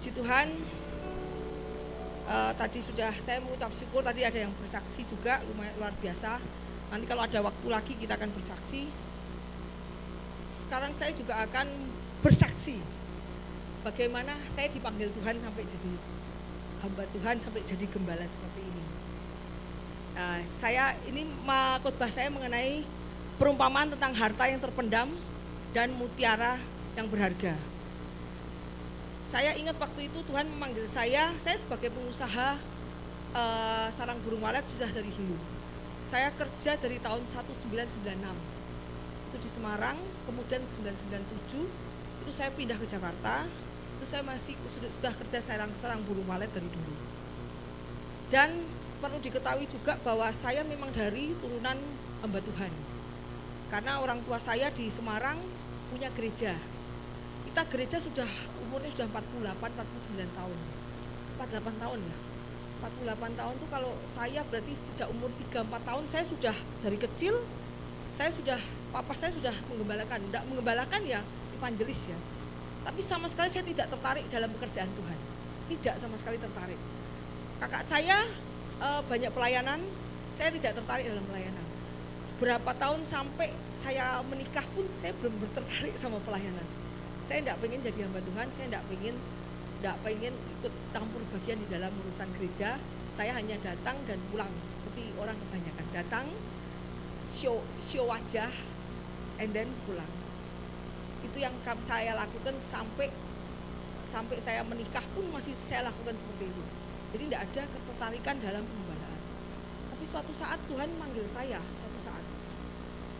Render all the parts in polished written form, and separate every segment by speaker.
Speaker 1: Puji Tuhan, tadi sudah saya mengucap syukur, tadi ada yang bersaksi juga, lumayan luar biasa. Nanti kalau ada waktu lagi kita akan bersaksi. Sekarang saya juga akan bersaksi bagaimana saya dipanggil Tuhan sampai jadi hamba Tuhan, sampai jadi gembala seperti ini. Khotbah saya mengenai perumpamaan tentang harta yang terpendam dan mutiara yang berharga. Saya ingat waktu itu Tuhan memanggil saya sebagai pengusaha sarang burung walet sudah dari dulu. Saya kerja dari tahun 1996 itu di Semarang, kemudian 1997 itu saya pindah ke Jakarta. Itu saya masih sudah kerja sarang burung walet dari dulu. Dan perlu diketahui juga bahwa saya memang dari turunan hamba Tuhan. Karena orang tua saya di Semarang punya gereja. Kita gereja umurnya sudah 49 tahun. 48 tahun ya. 48 tahun itu kalau saya berarti sejak umur 3-4 tahun saya sudah dari kecil, papa saya sudah menggembalakan. Tidak menggembalakan ya, evangelis ya. Tapi sama sekali saya tidak tertarik dalam pekerjaan Tuhan. Tidak sama sekali tertarik. Kakak saya banyak pelayanan, saya tidak tertarik dalam pelayanan. Berapa tahun sampai saya menikah pun saya belum tertarik sama pelayanan. Saya tidak pengen jadi hamba Tuhan, saya tidak pengen ikut campur bagian di dalam urusan gereja. Saya hanya datang dan pulang seperti orang kebanyakan. Datang, show wajah, and then pulang. Itu yang saya lakukan sampai saya menikah pun masih saya lakukan seperti itu. Jadi tidak ada ketertarikan dalam penggembalaan. Tapi suatu saat Tuhan manggil saya,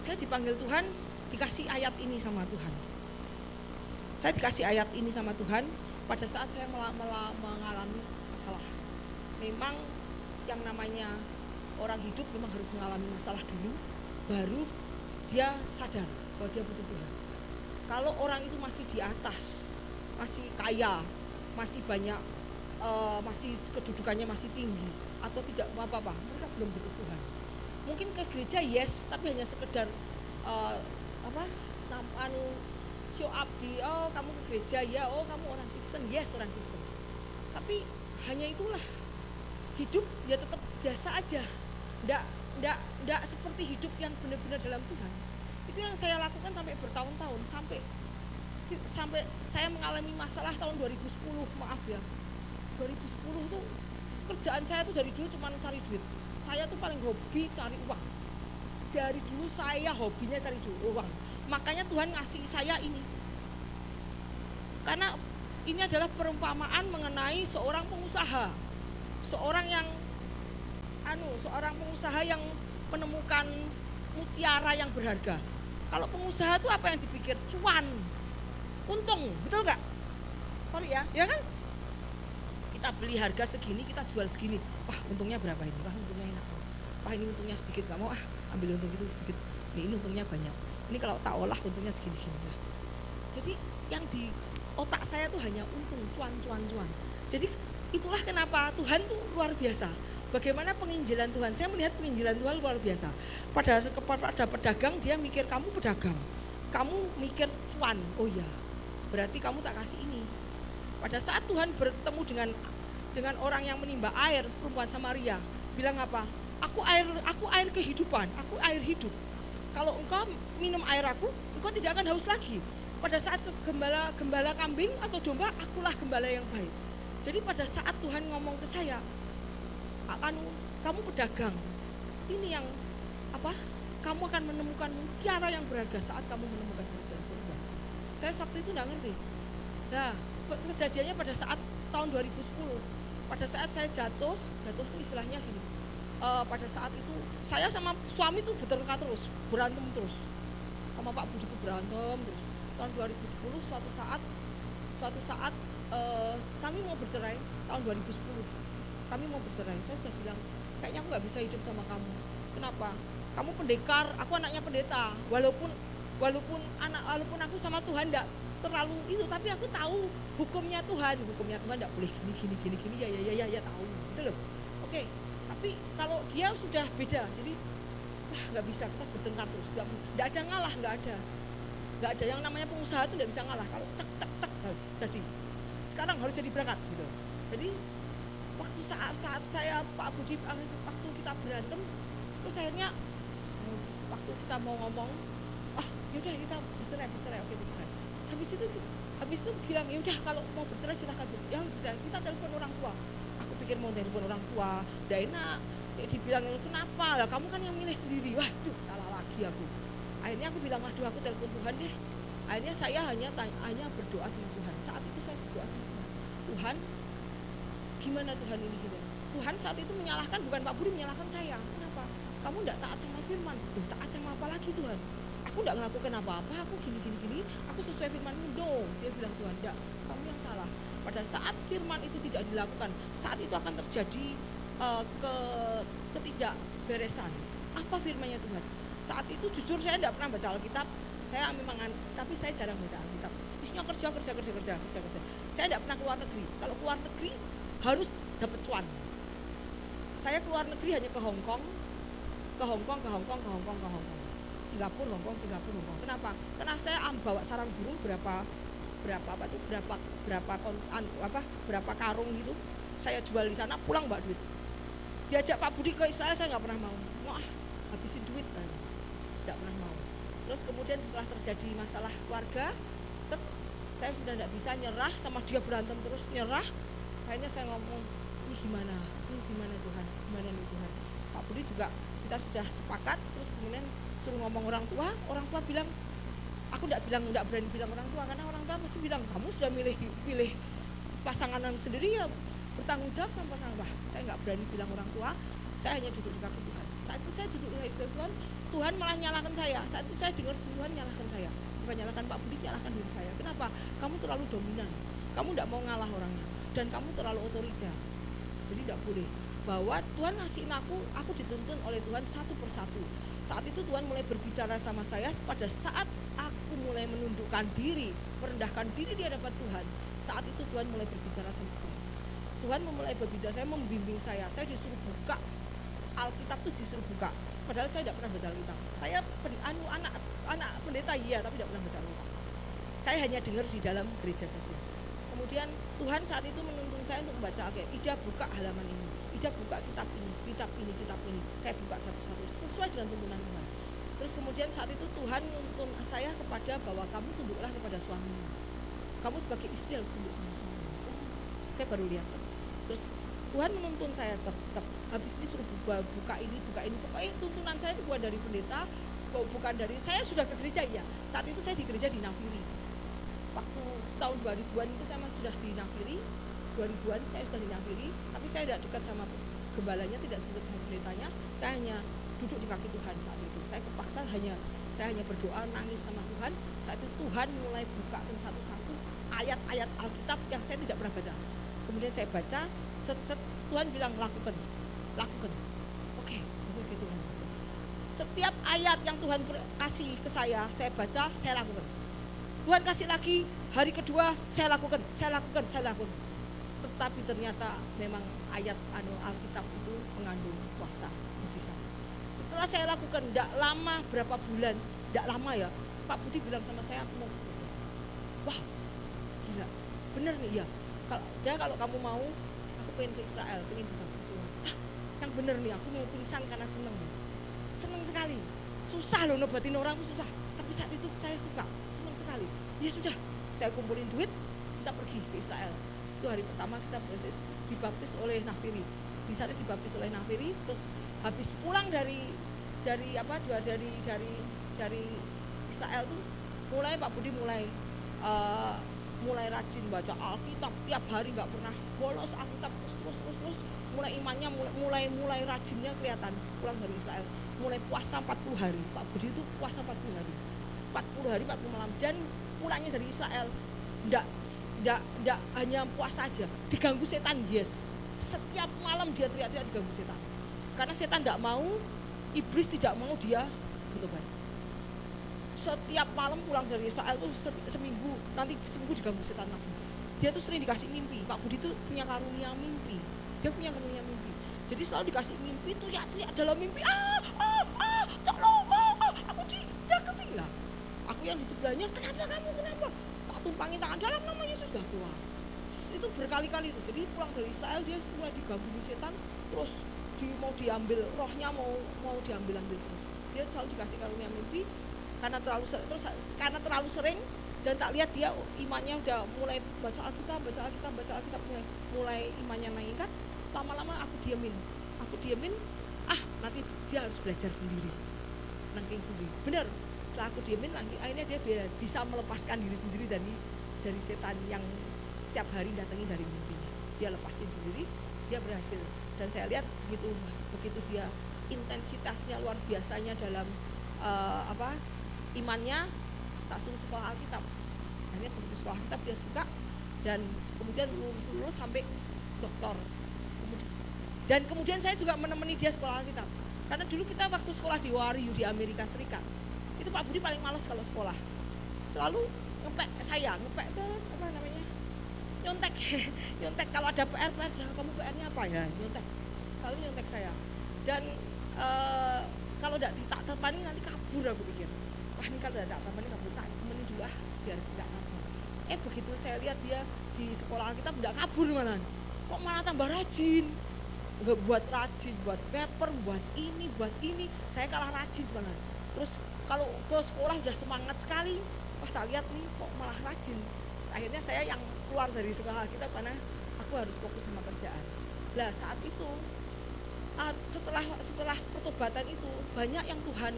Speaker 1: saya dipanggil Tuhan, dikasih ayat ini sama Tuhan. Saya dikasih ayat ini sama Tuhan pada saat saya mengalami masalah. Memang yang namanya orang hidup memang harus mengalami masalah dulu, baru dia sadar bahwa dia butuh Tuhan. Kalau orang itu masih di atas, masih kaya, masih banyak, masih kedudukannya masih tinggi, atau tidak apa-apa, mereka belum butuh Tuhan. Mungkin ke gereja yes, tapi hanya sekedar show up kamu ke gereja ya, kamu orang Kristen, yes orang Kristen. Tapi hanya itulah, hidup ya tetap biasa aja, ndak seperti hidup yang benar-benar dalam Tuhan. Itu yang saya lakukan sampai bertahun-tahun, sampai saya mengalami masalah tahun 2010, maaf ya. 2010 tuh kerjaan saya tuh dari dulu cuma cari duit. Saya tuh paling hobi cari uang. Dari dulu saya hobinya cari uang. Makanya Tuhan ngasih saya ini. Karena ini adalah perumpamaan mengenai seorang pengusaha. Seorang pengusaha yang menemukan mutiara yang berharga. Kalau pengusaha itu apa yang dipikir? Cuan, untung, betul nggak? Sorry ya kan? Kita beli harga segini, kita jual segini. Wah, untungnya berapa ini? Wah, untungnya enak. Wah, ini untungnya sedikit, nggak mau ambil untung itu sedikit. Ini untungnya banyak. Ini kalau tak olah untungnya segini-segini. Jadi yang di otak saya tuh hanya untung, cuan. Jadi itulah kenapa Tuhan tuh luar biasa. Bagaimana penginjilan Tuhan? Saya melihat penginjilan Tuhan luar biasa. Pada pedagang dia mikir kamu pedagang, kamu mikir cuan. Oh ya, berarti kamu tak kasih ini. Pada saat Tuhan bertemu dengan orang yang menimba air, perempuan Samaria, bilang apa? Aku air kehidupan, aku air hidup. Kalau engkau minum air aku, engkau tidak akan haus lagi. Pada saat gembala kambing atau domba, akulah gembala yang baik. Jadi pada saat Tuhan ngomong ke saya, kamu pedagang, ini yang kamu akan menemukan mutiara yang berharga saat kamu menemukan kerajaan surga. Saya waktu itu tidak ngerti. Nah, kejadiannya pada saat tahun 2010, pada saat saya jatuh itu istilahnya gini. Pada saat itu saya sama suami tuh berantem terus sama Pak Budi tuh berantem terus. Tahun 2010 suatu saat kami mau bercerai. Tahun 2010 kami mau bercerai. Saya sudah bilang kayaknya aku nggak bisa hidup sama kamu. Kenapa? Kamu pendekar, aku anaknya pendeta. Walaupun aku sama Tuhan enggak terlalu itu, tapi aku tahu hukumnya Tuhan enggak boleh gini ya tahu gitu loh. Oke. Tapi kalau dia sudah beda, jadi nggak bisa, kita bertengkar terus, nggak ada ngalah, nggak ada yang namanya pengusaha itu nggak bisa ngalah. Kalau tek harus jadi. sekarang harus jadi berangkat gitu. Jadi waktu saat saya Pak Budi waktu kita berantem, terus akhirnya waktu kita mau ngomong, yaudah kita bercerai, oke bercerai. Habis itu bilang yaudah kalau mau bercerai silahkan. Ya kita telepon orang tua. Aku pikir mau telepon orang tua, udah enak. Dibilang kenapa? Lah kamu kan yang milih sendiri. Waduh, salah lagi aku. Akhirnya aku bilang, waduh aku telepon Tuhan deh. Akhirnya saya hanya berdoa sama Tuhan. Saat itu saya berdoa sama Tuhan. Tuhan, gimana Tuhan ini gitu? Tuhan saat itu menyalahkan, bukan Pak Budi, menyalahkan saya. Kenapa? Kamu tidak taat sama firman. Taat sama apa lagi Tuhan? Aku tidak melakukan apa-apa, aku gini. Aku sesuai firman-Mu. No, dia bilang Tuhan, enggak, kamu yang salah. Pada saat firman itu tidak dilakukan, saat itu akan terjadi ketidakberesan. Apa firman-Nya Tuhan? Saat itu jujur saya tidak pernah baca Alkitab. Saya memang, tapi saya jarang baca Alkitab. Isinya kerja. Saya tidak pernah keluar negeri. Kalau keluar negeri harus dapat cuan. Saya keluar negeri hanya ke Hong Kong. Singapura, Hong Kong. Kenapa? Karena saya bawa sarang burung berapa karung gitu. Saya jual di sana, pulang bawa duit. Diajak Pak Budi ke Israel saya nggak pernah mau. Habisin duit kan. Tidak pernah mau. Terus kemudian setelah terjadi masalah keluarga, saya sudah tidak bisa, nyerah sama dia, berantem terus, nyerah. Akhirnya saya ngomong, ini gimana Tuhan, gimana nih Tuhan. Pak Budi juga kita sudah sepakat, terus kemudian suruh ngomong orang tua bilang, aku tidak berani bilang orang tua, karena orang tua pasti bilang, kamu sudah pilih pasangan sendiri ya bertanggung jawab sama pasangan. Saya nggak berani bilang orang tua, saya hanya duduk di kaki Tuhan. Saat itu saya duduk di kaki Tuhan malah nyalahkan saya. Saat itu saya dengar Tuhan nyalahkan saya, bukan nyalahkan Pak Budi, nyalahkan diri saya. Kenapa? Kamu terlalu dominan, kamu tidak mau ngalah orangnya, dan kamu terlalu otoriter. Jadi tidak boleh. Bahwa Tuhan ngasihin aku dituntun oleh Tuhan satu persatu. Saat itu Tuhan mulai berbicara sama saya pada saat aku mulai menundukkan diri, merendahkan diri di hadapan Tuhan. Saat itu Tuhan mulai berbicara sama saya. Tuhan mulai berbicara, saya membimbing saya disuruh buka Alkitab tuh, disuruh buka. Padahal saya tidak pernah baca Alkitab. Saya anak pendeta iya, tapi tidak pernah baca Alkitab. Saya hanya dengar di dalam gereja saja. Kemudian Tuhan saat itu menuntun saya untuk membaca Alkitab. Ida buka halaman ini, Ida buka kitab ini. Saya buka satu-satu sesuai dengan tuntunan Tuhan. Terus kemudian saat itu Tuhan menuntun saya kepada bahwa kamu tunduklah kepada suamimu. Kamu sebagai istri harus tunduk sama suamimu. Saya baru lihat. Terus Tuhan menuntun saya tetap. Habis ini suruh buka ini. Pokoknya tuntunan saya itu bukan dari pendeta, bukan dari, saya sudah ke gereja ya. Saat itu saya di gereja di Nafiri. Waktu tahun 2000-an itu saya masih sudah di Nafiri. 2000-an saya sudah di Nafiri, tapi saya tidak dekat sama gembalanya, tidak dekat sama pendetanya. Saya hanya duduk di kaki Tuhan saat itu. Saya kepaksa saya hanya berdoa, nangis sama Tuhan. Saat itu Tuhan mulai bukakan satu-satu ayat-ayat Alkitab yang saya tidak pernah baca. Kemudian saya baca, Tuhan bilang lakukan. Oke, Tuhan. Setiap ayat yang Tuhan kasih ke saya baca, saya lakukan. Tuhan kasih lagi, hari kedua saya lakukan. Tetapi ternyata memang ayat Alkitab itu mengandung kuasa mujizat. Setelah saya lakukan, tidak lama, berapa bulan, tidak lama ya, Pak Budi bilang sama saya, aku mau, wah gila, bener nih ya, kalau kamu mau, aku pengen ke Israel, pengen ke Israel. Yang bener nih, aku mau pingsan karena seneng sekali. Susah loh nobatin orang itu susah, tapi saat itu saya suka, seneng sekali. Ya sudah, saya kumpulin duit, kita pergi ke Israel. Itu hari pertama kita dibaptis oleh Nafiri. Di sana dibaptis oleh Nafiri, terus habis pulang dari Israel tuh mulai Pak Budi mulai rajin baca Alkitab tiap hari, nggak pernah bolos Alkitab terus mulai imannya mulai rajinnya kelihatan. Pulang dari Israel mulai puasa 40 hari. Pak Budi itu puasa 40 hari 40 malam, dan pulangnya dari Israel enggak hanya puasa aja, diganggu setan. Yes, setiap malam dia teriak-teriak diganggu setan, karena setan enggak mau, iblis tidak mau dia bertobat. Setiap malam pulang dari Israel tuh seminggu diganggu setan lagi. Dia tuh sering dikasih mimpi. Pak Budi tuh punya karunia mimpi. Jadi selalu dikasih mimpi, teriak-teriak dalam mimpi, tolong, aku dideketin lah. Aku yang di sebelahnya, kenapa? Tak tumpangi tangan, dalam nama Yesus, dah keluar. itu berkali-kali itu. Jadi pulang dari Israel dia mulai diganggu setan, terus mau diambil rohnya, mau diambil terus. Dia selalu dikasih karunia mimpi karena terlalu sering, dan tak lihat dia imannya udah mulai baca Alkitab, mulai imannya meningkat. Lama-lama aku diemin, nanti dia harus belajar sendiri, nangking sendiri. Benar, setelah aku diemin lagi, akhirnya dia bisa melepaskan diri sendiri dari setan yang setiap hari datangi dari mimpinya. Dia lepasin sendiri, dia berhasil. Dan saya lihat begitu dia intensitasnya luar biasanya dalam imannya, tak suruh sekolah Alkitab. Akhirnya begitu sekolah Alkitab dia suka, dan kemudian lulus sampai doktor. Dan kemudian saya juga menemani dia sekolah Alkitab. Karena dulu kita waktu sekolah di Warrior di Amerika Serikat, itu Pak Budi paling malas kalau sekolah. Selalu ngepek ke nyontek kalau ada PR, kamu PR-nya apa ya, nyontek, selalu nyontek saya. Dan kalau tidak ditepani nanti kabur, aku pikir, wah ini kalau tidak ditepani kabur, tak temenin dulu biar tidak kabur. Begitu saya lihat dia di sekolah kita tidak kabur malah, kok malah tambah rajin, buat paper, buat ini, saya kalah rajin malah. Terus kalau ke sekolah udah semangat sekali, wah tak lihat nih kok malah rajin. Akhirnya saya yang keluar dari sekolah kita karena aku harus fokus sama kerjaan. Nah saat itu setelah pertobatan itu banyak yang Tuhan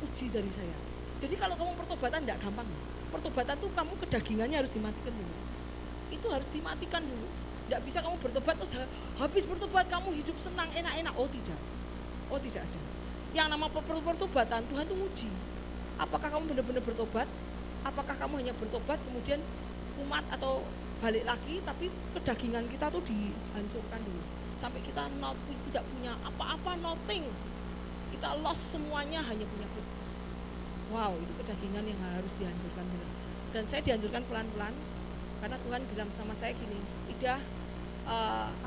Speaker 1: uji dari saya. Jadi kalau kamu pertobatan tidak gampang. Pertobatan tuh kamu kedagingannya harus dimatikan dulu. Itu harus dimatikan dulu. Tidak bisa kamu bertobat terus habis bertobat kamu hidup senang enak-enak. Oh tidak ada. Yang nama pertobatan Tuhan tuh uji. Apakah kamu benar-benar bertobat? Apakah kamu hanya bertobat kemudian umat atau balik lagi, tapi kedagingan kita tuh dihancurkan dulu sampai kita tidak punya apa-apa, nothing, kita lost semuanya, hanya punya Kristus. Wow, itu kedagingan yang harus dihancurkan dulu. Dan saya dihancurkan pelan-pelan karena Tuhan bilang sama saya gini, Ida,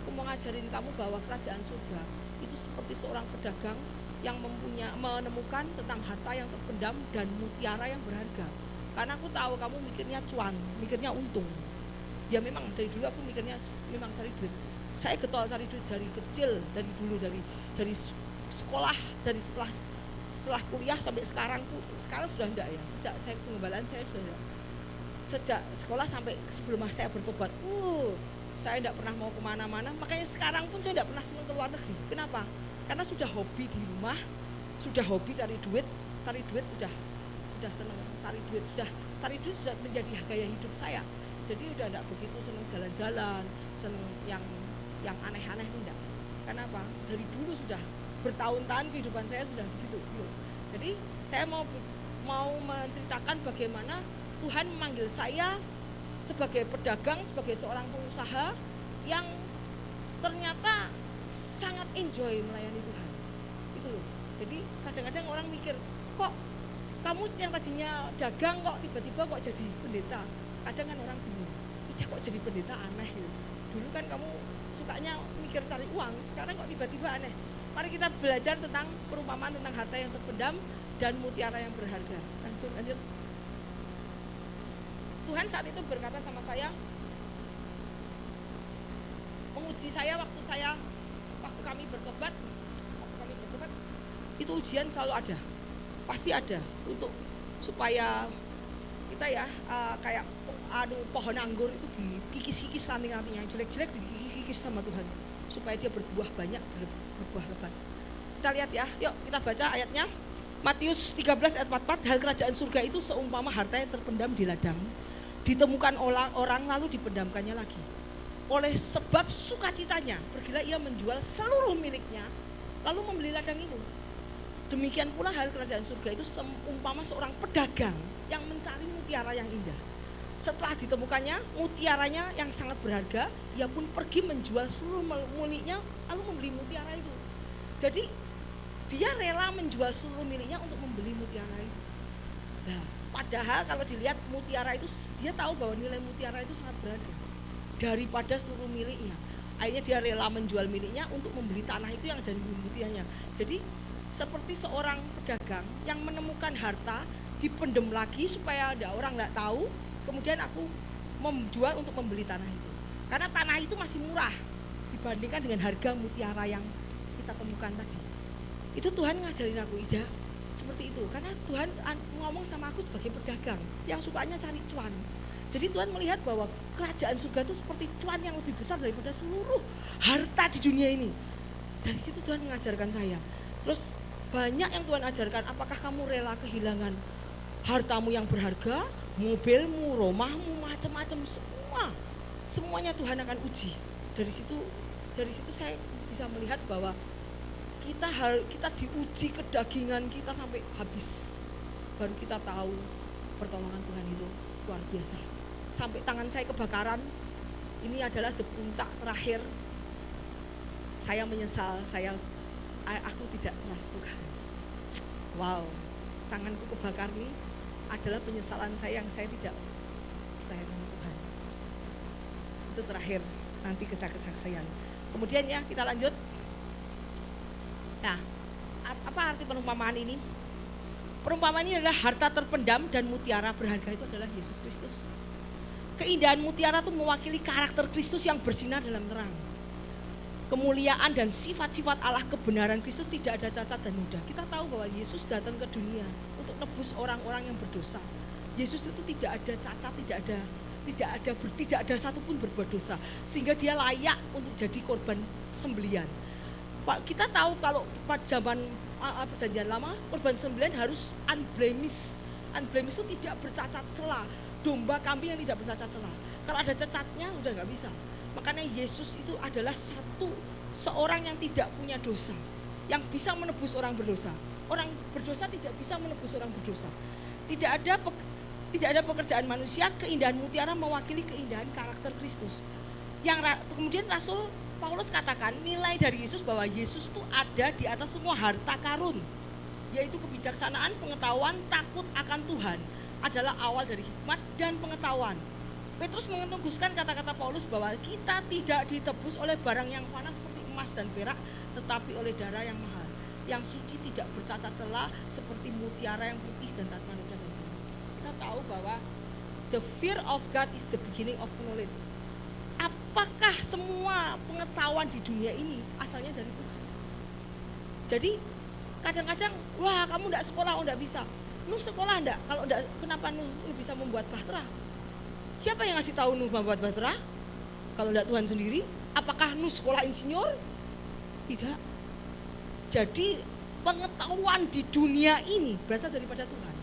Speaker 1: aku mau ngajarin kamu bahwa kerajaan surga itu seperti seorang pedagang yang menemukan tentang harta yang terpendam dan mutiara yang berharga. Karena aku tahu kamu mikirnya cuan, mikirnya untung. Ya memang dari dulu aku mikirnya memang cari duit. Saya getol cari duit dari kecil, dari dulu, dari sekolah, dari setelah kuliah sampai sekarang sudah enggak ya. Sejak saya pengembalaan saya sudah enggak. Sejak sekolah sampai sebelum saya bertobat, saya enggak pernah mau kemana-mana. Makanya sekarang pun saya enggak pernah senang ke luar negeri. Kenapa? Karena sudah hobi di rumah, sudah hobi cari duit udah senang cari duit sudah menjadi gaya hidup saya. Jadi udah enggak begitu senang jalan-jalan, senang yang aneh-aneh, enggak. Kenapa? Dari dulu sudah bertahun-tahun kehidupan saya sudah begitu. Jadi saya mau menceritakan bagaimana Tuhan memanggil saya sebagai pedagang, sebagai seorang pengusaha yang ternyata sangat enjoy melayani Tuhan. Itu loh. Jadi kadang-kadang orang mikir, kok kamu yang tadinya dagang kok tiba-tiba kok jadi pendeta? Kadang kan orang bingung, tidak kok jadi pendeta aneh gitu. Dulu kan kamu sukanya mikir cari uang, sekarang kok tiba-tiba aneh. Mari kita belajar tentang perumpamaan tentang harta yang terpendam dan mutiara yang berharga. Lanjut. Tuhan saat itu berkata sama saya, menguji saya waktu kami bertobat, itu ujian selalu ada, pasti ada, untuk supaya kita ya kayak pohon anggur itu dikikis-kikis ranting-rantingnya, jelek-jelek dikikis sama Tuhan supaya dia berbuah banyak, berbuah lebat. Kita lihat ya, yuk kita baca ayatnya. Matius 13 ayat 44, hal kerajaan surga itu seumpama harta yang terpendam di ladang, ditemukan orang lalu dipendamkannya lagi. Oleh sebab sukacitanya, pergilah ia menjual seluruh miliknya, lalu membeli ladang itu. Demikian pula hal kerajaan surga itu seumpama seorang pedagang yang mencari mutiara yang indah. Setelah ditemukannya mutiaranya yang sangat berharga, ia pun pergi menjual seluruh miliknya, lalu membeli mutiara itu. Jadi dia rela menjual seluruh miliknya untuk membeli mutiara itu. Nah, padahal kalau dilihat mutiara itu, dia tahu bahwa nilai mutiara itu sangat berharga daripada seluruh miliknya. Akhirnya dia rela menjual miliknya untuk membeli tanah itu yang ada di mutiaranya. Jadi seperti seorang pedagang yang menemukan harta, dipendem lagi supaya ada orang nggak tahu, kemudian aku menjual untuk membeli tanah itu. Karena tanah itu masih murah dibandingkan dengan harga mutiara yang kita temukan tadi. Itu Tuhan ngajarin aku, Ida, seperti itu. Karena Tuhan ngomong sama aku sebagai pedagang yang sukanya cari cuan. Jadi Tuhan melihat bahwa kerajaan surga itu seperti cuan yang lebih besar daripada seluruh harta di dunia ini. Dari situ Tuhan mengajarkan saya. Terus banyak yang Tuhan ajarkan, apakah kamu rela kehilangan hartamu yang berharga, mobilmu, rumahmu, macam-macam, semuanya Tuhan akan uji. Dari situ saya bisa melihat bahwa kita diuji kedagingan kita sampai habis, baru kita tahu pertolongan Tuhan itu luar biasa. Sampai tangan saya kebakaran, ini adalah puncak terakhir. Saya menyesal, aku tidak trust Tuhan. Wow, tanganku kebakar ini adalah penyesalan saya yang saya tidak percaya sama Tuhan. Itu terakhir, nanti kita kesaksian. Kemudian ya kita lanjut. Nah, apa arti perumpamaan ini? Perumpamaan ini adalah harta terpendam dan mutiara berharga itu adalah Yesus Kristus. Keindahan mutiara itu mewakili karakter Kristus yang bersinar dalam terang. Kemuliaan dan sifat-sifat Allah kebenaran Kristus tidak ada cacat dan noda. Kita tahu bahwa Yesus datang ke dunia untuk nebus orang-orang yang berdosa. Yesus itu tidak ada cacat, tidak ada satupun berbuat dosa, sehingga dia layak untuk jadi korban sembelian. Pak, kita tahu kalau pada zaman perjanjian lama, korban sembelian harus unblemished. Unblemished itu tidak bercacat celah. Domba kambing yang tidak bercacat celah. Kalau ada cacatnya udah nggak bisa. Makanya Yesus itu adalah seorang yang tidak punya dosa, yang bisa menebus orang berdosa. Orang berdosa tidak bisa menebus orang berdosa. Tidak ada pekerjaan manusia. Keindahan mutiara mewakili keindahan karakter Kristus. Yang kemudian Rasul Paulus katakan nilai dari Yesus bahwa Yesus itu ada di atas semua harta karun, yaitu kebijaksanaan, pengetahuan, takut akan Tuhan adalah awal dari hikmat dan pengetahuan. Petrus mengeteguhkan kata-kata Paulus bahwa kita tidak ditebus oleh barang yang fana seperti emas dan perak, tetapi oleh darah yang mahal, yang suci, tidak bercacat celah, seperti mutiara yang putih dan tanpa noda dan celah. Kita tahu bahwa the fear of God is the beginning of knowledge. Apakah semua pengetahuan di dunia ini asalnya dari Tuhan? Jadi kadang-kadang, wah kamu enggak sekolah, enggak bisa. Nuh sekolah enggak? Kalau enggak, kenapa Nuh bisa membuat bahtera? Siapa yang ngasih tahu Nuh membuat bahtera? Kalau enggak Tuhan sendiri. Apakah Nuh sekolah insinyur? Tidak. Jadi pengetahuan di dunia ini berasal daripada Tuhan.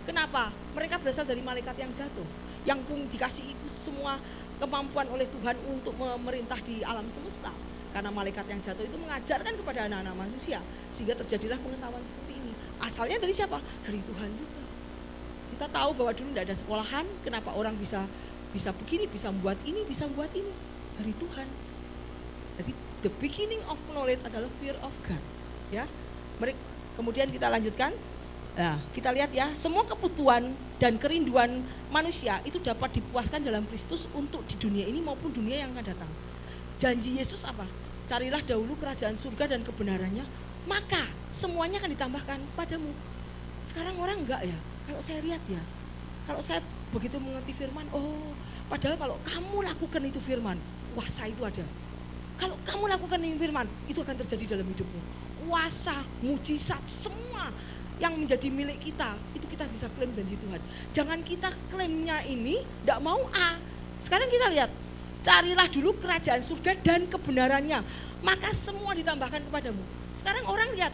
Speaker 1: Kenapa? Mereka berasal dari malaikat yang jatuh, yang pun dikasih semua kemampuan oleh Tuhan untuk memerintah di alam semesta. Karena malaikat yang jatuh itu mengajarkan kepada anak-anak manusia, sehingga terjadilah pengetahuan seperti ini. Asalnya dari siapa? Dari Tuhan juga. Kita tahu bahwa dulu tidak ada sekolahan, kenapa orang bisa begini, bisa membuat ini, bisa membuat ini. Dari Tuhan. Jadi the beginning of knowledge adalah fear of God. Ya. Kemudian kita lanjutkan. Nah, kita lihat ya, semua kebutuhan dan kerinduan manusia itu dapat dipuaskan dalam Kristus untuk di dunia ini maupun dunia yang akan datang. Janji Yesus apa? Carilah dahulu kerajaan surga dan kebenarannya, maka semuanya akan ditambahkan padamu. Sekarang orang enggak ya? Kalau saya lihat ya, kalau saya begitu mengerti firman, oh padahal kalau kamu lakukan itu firman, kuasa itu ada. Kalau kamu lakukan ini firman, itu akan terjadi dalam hidupmu. Kuasa, mujizat, semua yang menjadi milik kita, itu kita bisa klaim janji Tuhan. Jangan kita klaimnya ini, tidak mau Sekarang kita lihat, carilah dulu kerajaan surga dan kebenarannya, maka semua ditambahkan kepadamu. Sekarang orang lihat,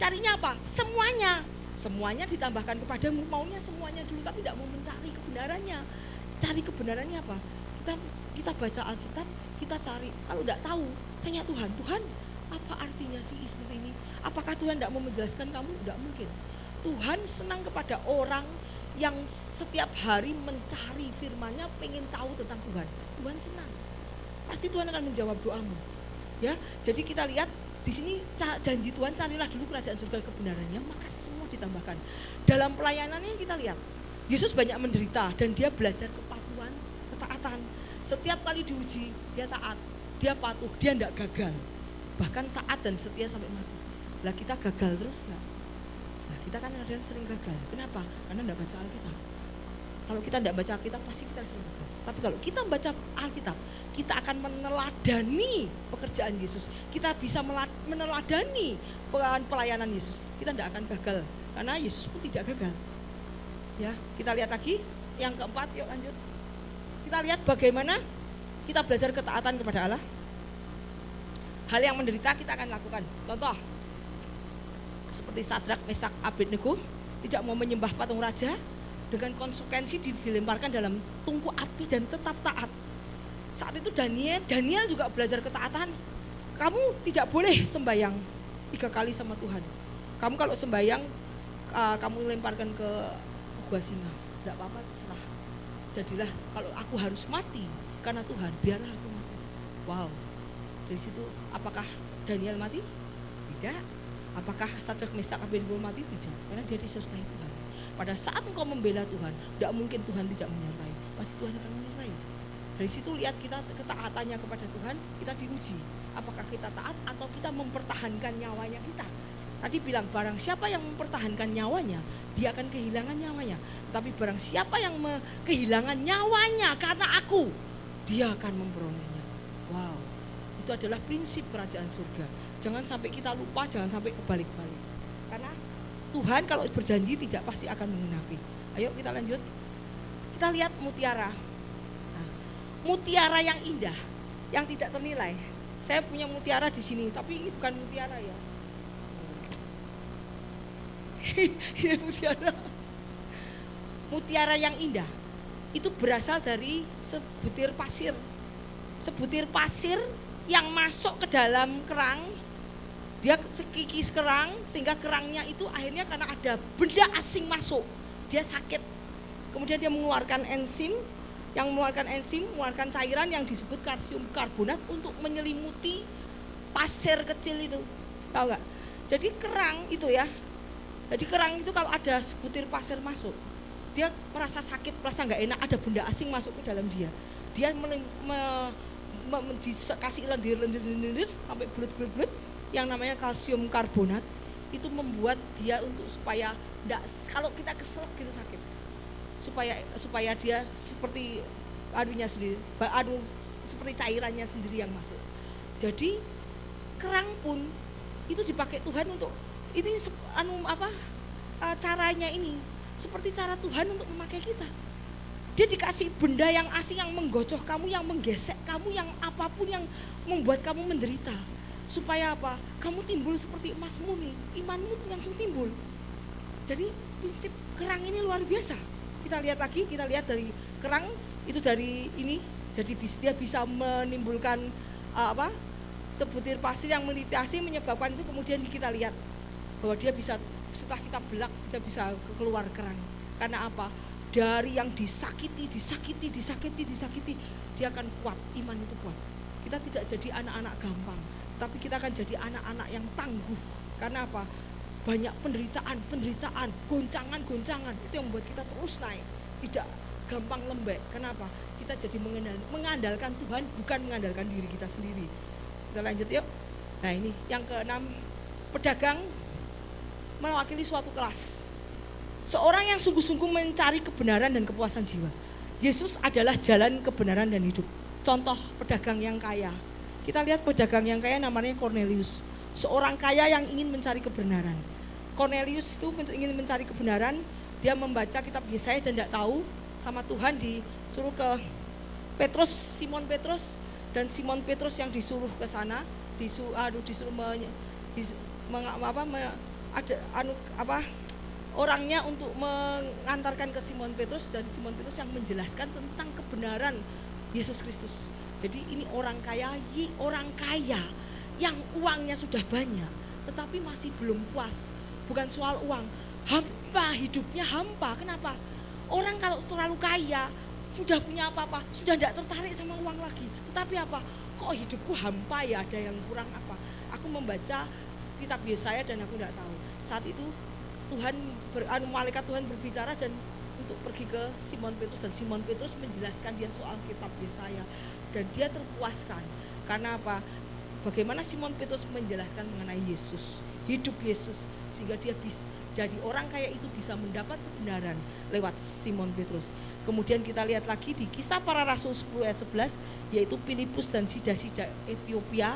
Speaker 1: carinya apa? Semuanya ditambahkan kepadamu, maunya semuanya dulu, tapi tidak mau mencari kebenarannya. Cari kebenarannya apa? Kita baca Alkitab, kita cari, kalau tidak tahu, tanya Tuhan, Tuhan apa artinya sih seperti ini? Apakah Tuhan tidak mau menjelaskan kamu? Tidak mungkin. Tuhan senang kepada orang yang setiap hari mencari firman-Nya, pengen tahu tentang Tuhan. Tuhan senang. Pasti Tuhan akan menjawab doamu. Ya, jadi kita lihat di sini janji Tuhan, carilah dulu kerajaan surga kebenarannya, maka semua ditambahkan. Dalam pelayanannya kita lihat, Yesus banyak menderita dan dia belajar kepatuhan, ketaatan. Setiap kali diuji, dia taat, dia patuh, dia tidak gagal. Bahkan taat dan setia sampai mati. Lah kita gagal terus enggak? Nah kita kan kadang sering gagal. Kenapa? Karena enggak baca Alkitab. Kalau kita tidak baca Alkitab pasti kita sering gagal. Tapi kalau kita baca Alkitab, kita akan meneladani pekerjaan Yesus. Kita bisa meneladani pelayanan Yesus. Kita tidak akan gagal karena Yesus pun tidak gagal. Ya, kita lihat lagi yang keempat, yuk lanjut. Kita lihat bagaimana kita belajar ketaatan kepada Allah. Hal yang menderita kita akan lakukan. Contoh, seperti Sadrak, Mesak, Abednego tidak mau menyembah patung raja, dengan konsekuensi dilemparkan dalam tungku api dan tetap taat. Saat itu Daniel juga belajar ketaatan. Kamu tidak boleh sembahyang 3 kali sama Tuhan. Kamu kalau sembahyang kamu lemparkan ke gua singa. Tidak apa-apa, terserah. Jadilah kalau aku harus mati karena Tuhan, biarlah aku mati. Wow. Dari situ apakah Daniel mati? Tidak. Apakah Sadrak, Mesak, Abednego mati? Tidak. Karena dia disertai Tuhan. Pada saat engkau membela Tuhan, tidak mungkin Tuhan tidak menyertai. Pasti Tuhan akan menyertai. Dari situ lihat kita ketaatannya kepada Tuhan, kita diuji. Apakah kita taat atau kita mempertahankan nyawanya kita. Tadi bilang barang siapa yang mempertahankan nyawanya, dia akan kehilangan nyawanya. Tapi barang siapa yang kehilangan nyawanya karena aku, dia akan memperolehnya. Wow, itu adalah prinsip kerajaan surga. Jangan sampai kita lupa, jangan sampai kebalik-balik. Karena Tuhan kalau berjanji tidak pasti akan menggenapi. Ayo kita lanjut. Kita lihat mutiara. Nah, mutiara yang indah, yang tidak ternilai. Saya punya mutiara di sini, tapi ini bukan mutiara ya. Ini mutiara. Mutiara yang indah itu berasal dari sebutir pasir. Sebutir pasir yang masuk ke dalam kerang. Dia kikis kerang sehingga kerangnya itu akhirnya karena ada benda asing masuk, dia sakit. Kemudian dia mengeluarkan enzim, mengeluarkan cairan yang disebut kalsium karbonat untuk menyelimuti pasir kecil itu. Tahu nggak? Jadi kerang itu ya. Jadi kerang itu kalau ada sebutir pasir masuk, dia merasa sakit, merasa nggak enak, ada benda asing masuk ke dalam dia. Dia dikasih lendir sampai bulat-bulat. Yang namanya kalsium karbonat itu membuat dia untuk supaya enggak, kalau kita keselak gitu sakit, supaya dia seperti adunya sendiri, seperti cairannya sendiri yang masuk. Jadi kerang pun itu dipakai Tuhan untuk ini caranya ini seperti cara Tuhan untuk memakai kita. Dia dikasih benda yang asing yang menggocoh kamu, yang menggesek kamu, yang apapun yang membuat kamu menderita. Supaya apa? Kamu timbul seperti emas murni, imanmu langsung timbul. Jadi prinsip kerang ini luar biasa. Kita lihat lagi, kita lihat dari kerang itu dari ini, jadi dia bisa menimbulkan sebutir pasir yang melintasi menyebabkan itu, kemudian kita lihat bahwa dia bisa setelah kita belak kita bisa keluar kerang. Karena apa? Dari yang disakiti, dia akan kuat, iman itu kuat. Kita tidak jadi anak-anak gampang, tapi kita akan jadi anak-anak yang tangguh. Karena apa? Banyak penderitaan, goncangan itu yang membuat kita terus naik, tidak gampang lembek. Kenapa? Kita jadi mengandalkan Tuhan, bukan mengandalkan diri kita sendiri. Kita lanjut yuk. Nah ini yang keenam, pedagang mewakili suatu kelas. Seorang yang sungguh-sungguh mencari kebenaran dan kepuasan jiwa. Yesus adalah jalan kebenaran dan hidup. Contoh pedagang yang kaya. Kita lihat pedagang yang kaya namanya Cornelius. Seorang kaya yang ingin mencari kebenaran. Cornelius itu ingin mencari kebenaran. Dia membaca kitab Yesaya dan tidak tahu. Sama Tuhan disuruh ke Simon Petrus. Dan Simon Petrus yang disuruh ke sana. Orangnya untuk mengantarkan ke Simon Petrus. Dan Simon Petrus yang menjelaskan tentang kebenaran Yesus Kristus. Jadi ini orang kaya yang uangnya sudah banyak, tetapi masih belum puas. Bukan soal uang, hampa, hidupnya hampa. Kenapa? Orang kalau terlalu kaya, sudah punya apa-apa, sudah tidak tertarik sama uang lagi. Tetapi apa? Kok hidupku hampa ya, ada yang kurang apa? Aku membaca kitab Yesaya dan aku tidak tahu. Saat itu malaikat Tuhan berbicara dan untuk pergi ke Simon Petrus, dan Simon Petrus menjelaskan dia soal kitab Yesaya dan dia terpuaskan. Karena apa? bagaimana Simon Petrus menjelaskan mengenai Yesus, hidup Yesus, sehingga dia bisa dari orang kaya itu bisa mendapat kebenaran lewat Simon Petrus. Kemudian kita lihat lagi di Kisah Para Rasul 10 ayat 11, yaitu Filipus dan Sida-sida Ethiopia.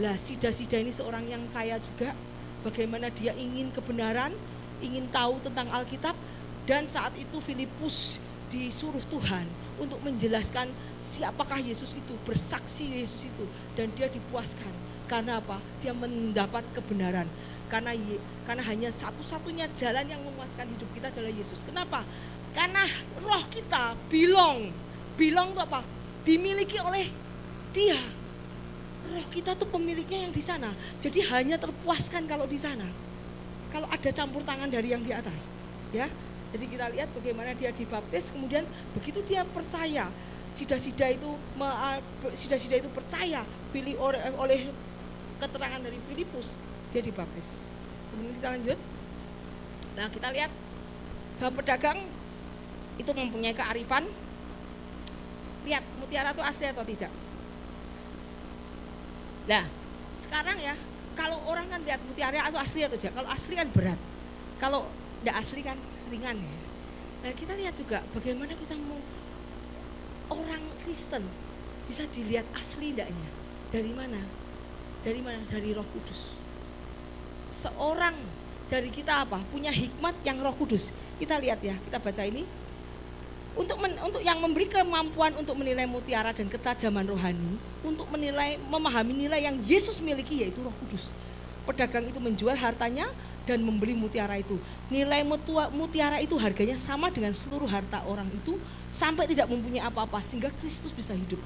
Speaker 1: Lah Sida-sida ini seorang yang kaya juga, bagaimana dia ingin kebenaran, ingin tahu tentang Alkitab, dan saat itu Filipus disuruh Tuhan untuk menjelaskan siapakah Yesus itu, bersaksi Yesus itu, dan dia dipuaskan. Karena apa? Dia mendapat kebenaran. Karena hanya satu-satunya jalan yang memuaskan hidup kita adalah Yesus. Kenapa? Karena roh kita belong itu apa? Dimiliki oleh Dia. Roh kita tuh pemiliknya yang di sana. Jadi hanya terpuaskan kalau di sana. Kalau ada campur tangan dari yang di atas, ya. Jadi kita lihat bagaimana dia dibaptis, kemudian begitu dia percaya, Sida-sida itu percaya oleh keterangan dari Filipus, dia dibaptis. Kemudian kita lanjut. Nah, kita lihat bahwa pedagang itu mempunyai kearifan. Lihat mutiara itu asli atau tidak. Nah, sekarang ya, kalau orang kan lihat mutiara itu asli atau tidak. Kalau asli kan berat. Kalau tidak asli kan ringan ya. Nah, kita lihat juga bagaimana kita mau orang Kristen bisa dilihat asli tidaknya. Dari mana? Dari mana? Dari Roh Kudus. Seorang dari kita apa? Punya hikmat yang Roh Kudus. Kita lihat ya, kita baca ini. Untuk yang memberi kemampuan untuk menilai mutiara dan ketajaman rohani, untuk memahami nilai yang Yesus miliki, yaitu Roh Kudus. Pedagang itu menjual hartanya dan membeli mutiara itu. Nilai mutiara itu harganya sama dengan seluruh harta orang itu, sampai tidak mempunyai apa-apa, sehingga Kristus bisa hidup.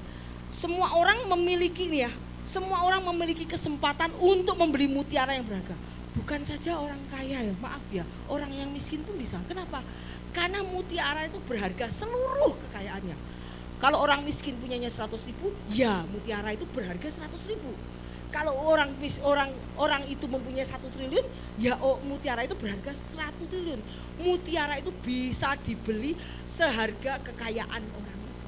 Speaker 1: Semua orang memiliki nih ya, semua orang memiliki kesempatan untuk membeli mutiara yang berharga. Bukan saja orang kaya ya, maaf ya, orang yang miskin pun bisa. Kenapa? Karena mutiara itu berharga seluruh kekayaannya. Kalau orang miskin punyanya 100.000, ya mutiara itu berharga 100.000. Kalau orang itu mempunyai 1 triliun, ya mutiara itu berharga 100 triliun. Mutiara itu bisa dibeli seharga kekayaan orang itu.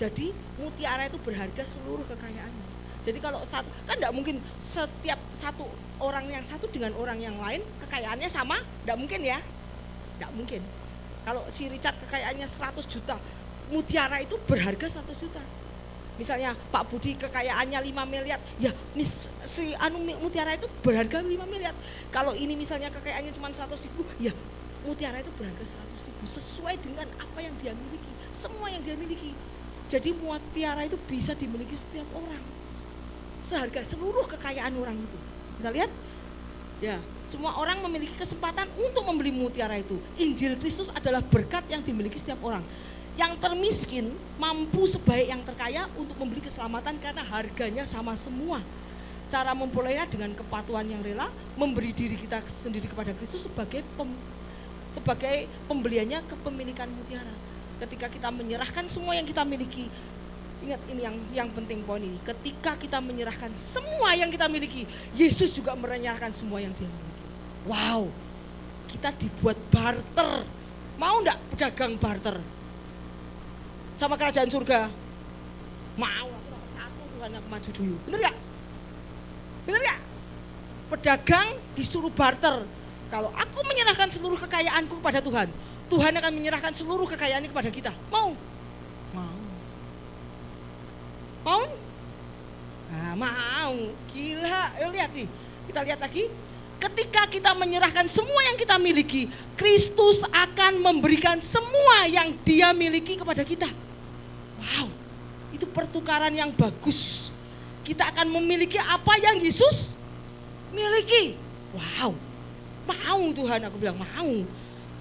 Speaker 1: Jadi mutiara itu berharga seluruh kekayaannya. Jadi kalau kan tidak mungkin setiap satu orang yang satu dengan orang yang lain kekayaannya sama, tidak mungkin ya. Tidak mungkin. Kalau si Richard kekayaannya 100 juta, mutiara itu berharga 100 juta. Misalnya Pak Budi kekayaannya 5 miliar, ya mutiara itu berharga 5 miliar. Kalau ini misalnya kekayaannya cuma 100.000, ya mutiara itu berharga 100.000 sesuai dengan apa yang dia miliki, semua yang dia miliki. Jadi mutiara itu bisa dimiliki setiap orang, seharga seluruh kekayaan orang itu. Kita lihat, ya semua orang memiliki kesempatan untuk membeli mutiara itu. Injil Kristus adalah berkat yang dimiliki setiap orang. Yang termiskin mampu sebaik yang terkaya untuk membeli keselamatan karena harganya sama semua. Cara memperolehnya dengan kepatuhan yang rela, memberi diri kita sendiri kepada Kristus sebagai pembeliannya kepemilikan mutiara. Ketika kita menyerahkan semua yang kita miliki, ingat ini yang penting poin ini. Ketika kita menyerahkan semua yang kita miliki, Yesus juga menyerahkan semua yang dia miliki. Wow, kita dibuat barter. Mau enggak pedagang barter sama kerajaan surga? Mau, aku Tuhan aku maju dulu. Bener gak? Bener gak? Pedagang disuruh barter. Kalau aku menyerahkan seluruh kekayaanku kepada Tuhan, Tuhan akan menyerahkan seluruh kekayaannya kepada kita. Mau? Mau. Mau? Nah, mau. Gila, lihat nih. Kita lihat lagi. Ketika kita menyerahkan semua yang kita miliki, Kristus akan memberikan semua yang Dia miliki kepada kita. Wow, itu pertukaran yang bagus. Kita akan memiliki apa yang Yesus miliki. Wow, mau Tuhan, aku bilang mau.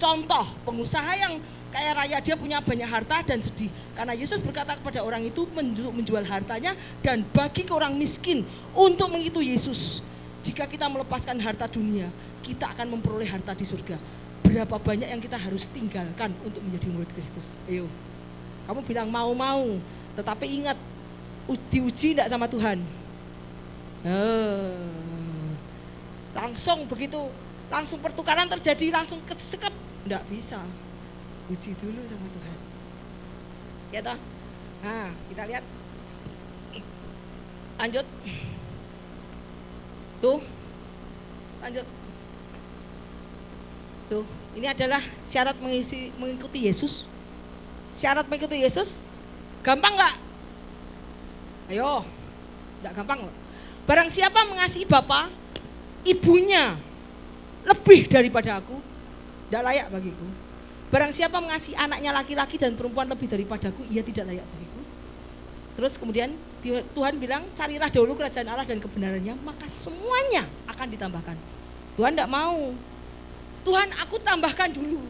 Speaker 1: Contoh pengusaha yang kaya raya, dia punya banyak harta dan sedih. Karena Yesus berkata kepada orang itu menjual hartanya dan bagi ke orang miskin untuk mengikuti Yesus. Jika kita melepaskan harta dunia, kita akan memperoleh harta di surga. Berapa banyak yang kita harus tinggalkan untuk menjadi murid Kristus? Ayo, kamu bilang mau, tetapi ingat, diuji enggak sama Tuhan? Langsung begitu, langsung pertukaran terjadi, langsung kesekep, enggak bisa. Uji dulu sama Tuhan. Ya toh? Nah, kita lihat. Lanjut. Tuh. Lanjut. Tuh, ini adalah syarat mengikuti Yesus. Syarat mengikuti Yesus gampang nggak? Ayo, nggak gampang loh. Barang siapa mengasihi Bapa, ibunya lebih daripada aku, tidak layak bagiku. Barang siapa mengasihi anaknya laki-laki dan perempuan lebih daripadaku, ia tidak layak bagiku. Terus kemudian Tuhan bilang, carilah dahulu kerajaan Allah dan kebenarannya, maka semuanya akan ditambahkan. Tuhan tidak mau. Tuhan, aku tambahkan dulu,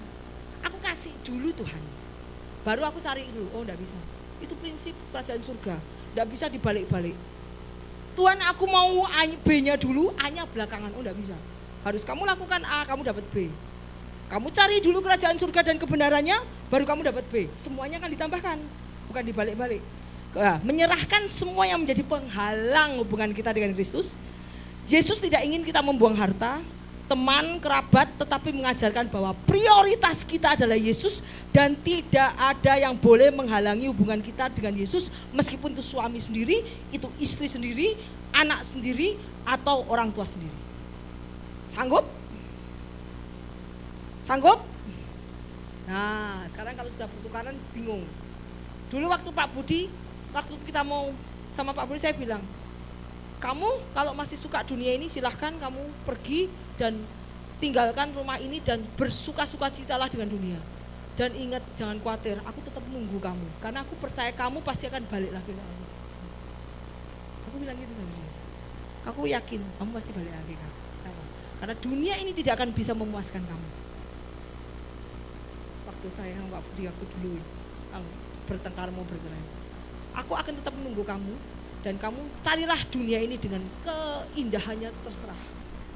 Speaker 1: aku kasih dulu Tuhan, baru aku cari dulu. Oh, tidak bisa. Itu prinsip kerajaan surga, tidak bisa dibalik-balik. Tuhan, aku mau B-nya dulu, A-nya belakangan. Oh, tidak bisa. Harus kamu lakukan A, kamu dapat B. Kamu cari dulu kerajaan surga dan kebenarannya, baru kamu dapat B. Semuanya akan ditambahkan, bukan dibalik-balik. Nah, menyerahkan semua yang menjadi penghalang hubungan kita dengan Kristus. Yesus tidak ingin kita membuang harta, teman, kerabat, tetapi mengajarkan bahwa prioritas kita adalah Yesus dan tidak ada yang boleh menghalangi hubungan kita dengan Yesus, meskipun itu suami sendiri, itu istri sendiri, anak sendiri, atau orang tua sendiri. Sanggup? Sanggup? Nah, sekarang kalau sudah pertukaran bingung. Dulu waktu Pak Budi, waktu kita mau sama Pak Budi, saya bilang, kamu kalau masih suka dunia ini silahkan kamu pergi dan tinggalkan rumah ini dan bersuka-suka citalah dengan dunia. Dan ingat, jangan khawatir, aku tetap nunggu kamu, karena aku percaya kamu pasti akan balik lagi ke aku. Aku bilang gitu sama dia. Aku yakin kamu pasti balik lagi ke aku. Karena dunia ini tidak akan bisa memuaskan kamu. Waktu saya sama Pak Budi waktu dulu bertengkar mau bercerai, aku akan tetap menunggu kamu. Dan kamu carilah dunia ini dengan keindahannya terserah.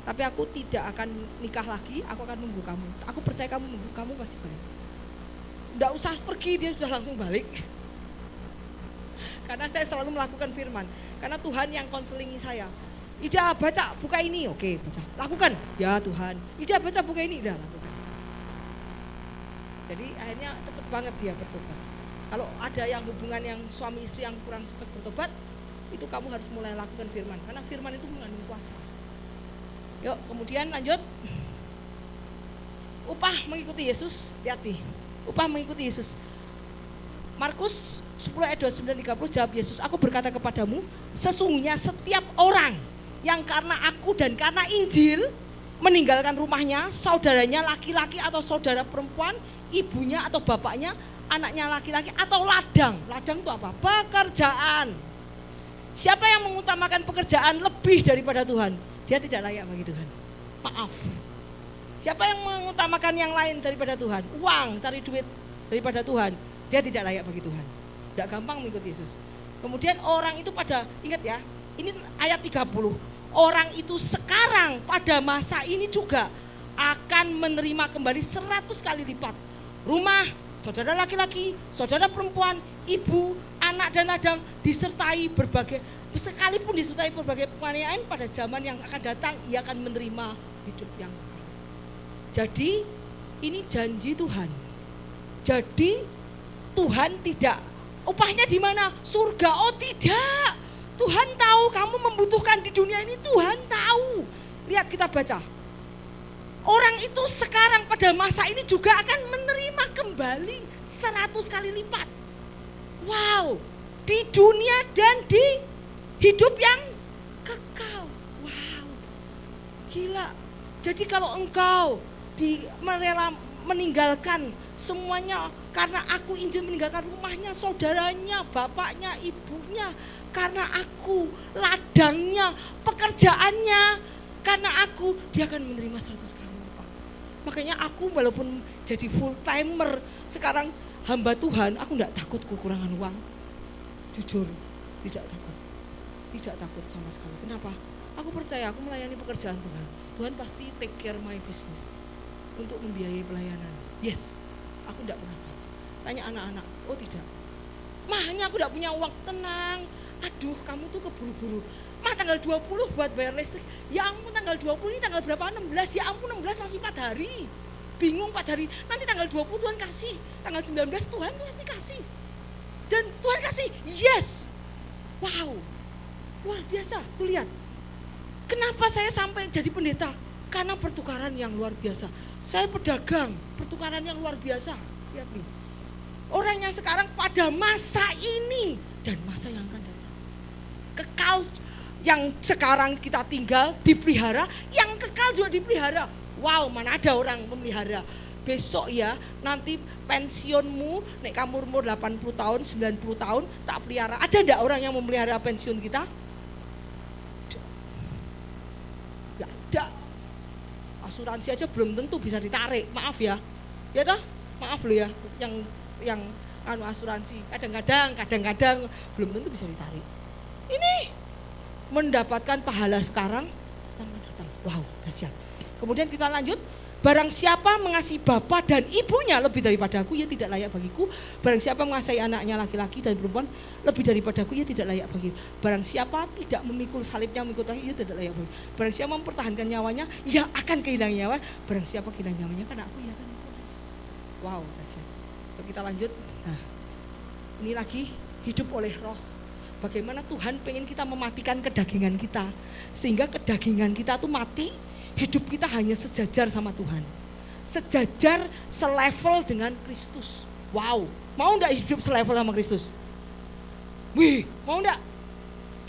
Speaker 1: Tapi aku tidak akan nikah lagi, aku akan nunggu kamu. Aku percaya kamu nunggu, kamu pasti balik. Nggak usah pergi, dia sudah langsung balik. Karena saya selalu melakukan firman. Karena Tuhan yang konselingi saya. Ida baca buka ini, oke baca. Lakukan, ya Tuhan. Ida baca buka ini, udah lakukan. Jadi akhirnya cepet banget dia bertobat. Kalau ada yang hubungan yang suami istri yang kurang cepat bertobat, itu kamu harus mulai lakukan firman, karena firman itu mengandung kuasa. Yuk kemudian lanjut. Upah mengikuti Yesus, lihat nih, upah mengikuti Yesus. Markus 10 ayat 29-30, jawab Yesus, aku berkata kepadamu, sesungguhnya setiap orang yang karena aku dan karena Injil meninggalkan rumahnya, saudaranya laki-laki atau saudara perempuan, ibunya atau bapaknya, anaknya laki-laki atau ladang. Ladang itu apa? Pekerjaan. Siapa yang mengutamakan pekerjaan lebih daripada Tuhan, dia tidak layak bagi Tuhan. Maaf. Siapa yang mengutamakan yang lain daripada Tuhan, uang, cari duit daripada Tuhan, dia tidak layak bagi Tuhan. Tidak gampang mengikuti Yesus. Kemudian orang itu pada, ingat ya, ini ayat 30. Orang itu sekarang pada masa ini juga akan menerima kembali 100 kali lipat. Rumah, saudara laki-laki, saudara perempuan, ibu, anak dan ladang, disertai berbagai, sekalipun disertai berbagai penganiayaan pada zaman yang akan datang, ia akan menerima hidup yang kekal. Jadi ini janji Tuhan. Jadi Tuhan tidak, upahnya di mana? Surga. Oh tidak. Tuhan tahu kamu membutuhkan di dunia ini, Tuhan tahu. Lihat kita baca. Orang itu sekarang pada masa ini juga akan menerima kembali 100 kali lipat. Wow, di dunia dan di hidup yang kekal. Wow, gila. Jadi kalau engkau merela meninggalkan semuanya karena aku, Injil, meninggalkan rumahnya, saudaranya, bapaknya, ibunya, karena aku, ladangnya, pekerjaannya, karena aku, dia akan menerima 100 kali lipat. Makanya aku walaupun jadi full timer sekarang hamba Tuhan, aku enggak takut kekurangan uang. Jujur, tidak takut. Tidak takut sama sekali. Kenapa? Aku percaya aku melayani pekerjaan Tuhan. Tuhan pasti take care my business untuk membiayai pelayanan. Yes, aku enggak pernah. Tanya anak-anak, oh tidak. Mah, ini aku enggak punya uang. Tenang. Aduh, kamu tuh keburu-buru. Mah, tanggal 20 buat bayar listrik. Ya ampun, tanggal 20 ini tanggal berapa? 16. Ya ampun, 16 masih 4 hari. Bingung 4 hari. Nanti tanggal 20 Tuhan kasih. Tanggal 19 Tuhan pasti kasih. Dan Tuhan kasih. Yes. Wow. Luar biasa, tuh lihat. Kenapa saya sampai jadi pendeta? Karena pertukaran yang luar biasa. Saya pedagang, pertukaran yang luar biasa. Lihat nih. Orang yang sekarang pada masa ini dan masa yang akan datang. Kekal yang sekarang kita tinggal dipelihara, yang kekal juga dipelihara. Wow, mana ada orang memelihara. Besok ya, nanti pensiunmu, nek kamu umur 80 tahun, 90 tahun, tak pelihara. Ada enggak orang yang memelihara pensiun kita? Enggak ada. Asuransi aja belum tentu bisa ditarik, maaf ya. Ya toh? Maaf loh ya, yang asuransi kadang-kadang belum tentu bisa ditarik. Ini mendapatkan pahala sekarang yang datang. Wow, dahsyat. Kemudian kita lanjut. Barang siapa mengasihi bapa dan ibunya lebih daripada aku, ia tidak layak bagiku. Barang siapa mengasihi anaknya laki-laki dan perempuan lebih daripada aku, ia tidak layak bagiku. Barang siapa tidak memikul salibnya mengikut aku, ia tidak layak bagiku. Barang siapa mempertahankan nyawanya, ia akan kehilangan nyawa. Barang siapa kehilangan nyawanya karena aku, ia akan mempertahankan. Wow, dahsyat. Kita lanjut. Nah, ini lagi hidup oleh roh. Bagaimana Tuhan pengen kita mematikan kedagingan kita, sehingga kedagingan kita tuh mati, hidup kita hanya sejajar sama Tuhan, sejajar, selevel dengan Kristus. Wow, mau enggak hidup selevel sama Kristus? Wih, mau enggak?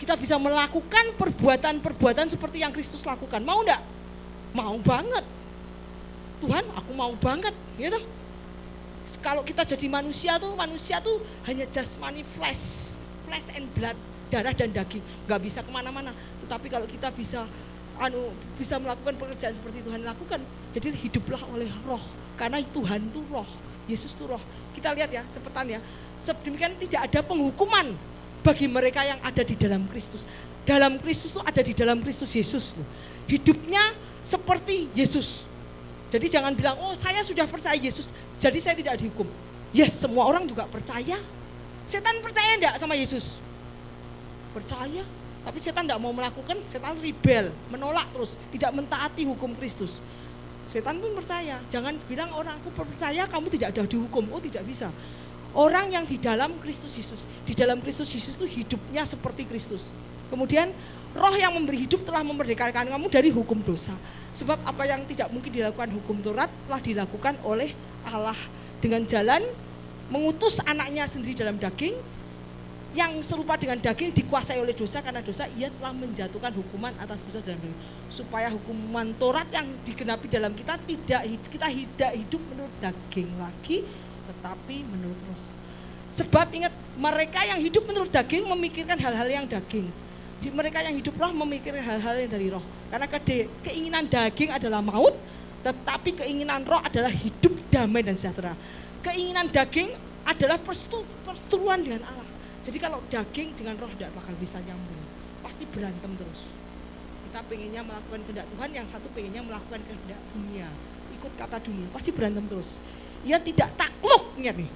Speaker 1: Kita bisa melakukan perbuatan-perbuatan seperti yang Kristus lakukan, mau enggak? Mau banget. Tuhan, aku mau banget, gitu. Kalau kita jadi manusia tuh hanya jasmani, flesh and blood, darah dan daging, nggak bisa kemana-mana. Tetapi kalau kita bisa melakukan pekerjaan seperti Tuhan lakukan, jadi hiduplah oleh roh, karena Tuhan itu roh, Yesus itu roh. Kita lihat ya, cepetan ya. Sedemikian tidak ada penghukuman bagi mereka yang ada di dalam Kristus. Dalam Kristus itu ada di dalam Kristus Yesus. Hidupnya seperti Yesus. Jadi jangan bilang, oh saya sudah percaya Yesus, jadi saya tidak dihukum. Yes, semua orang juga percaya. Setan percaya enggak sama Yesus? Percaya. Tapi setan tidak mau melakukan, setan rebel, menolak terus, tidak mentaati hukum Kristus. Setan pun percaya. Jangan bilang orang aku percaya kamu tidak ada dihukum. Oh tidak bisa. Orang yang di dalam Kristus Yesus, di dalam Kristus Yesus itu hidupnya seperti Kristus. Kemudian roh yang memberi hidup telah memerdekakan kamu dari hukum dosa. Sebab apa yang tidak mungkin dilakukan hukum Taurat telah dilakukan oleh Allah dengan jalan mengutus anaknya sendiri dalam daging, yang serupa dengan daging dikuasai oleh dosa, karena dosa ia telah menjatuhkan hukuman atas dosa dalam daging, supaya hukuman Taurat yang digenapi dalam kita tidak hidup menurut daging lagi, tetapi menurut roh. Sebab ingat, mereka yang hidup menurut daging memikirkan hal-hal yang daging, mereka yang hidup roh memikirkan hal-hal yang dari roh. Karena keinginan daging adalah maut, tetapi keinginan roh adalah hidup, damai dan sejahtera. Keinginan daging adalah perseteruan dengan Allah. Jadi kalau daging dengan roh tidak bakal bisa nyambung, pasti berantem terus. Kita pengennya melakukan kehendak Tuhan, yang satu pengennya melakukan kehendak dunia, ikut kata dunia, pasti berantem terus. Ia tidak takluk, ingat nih,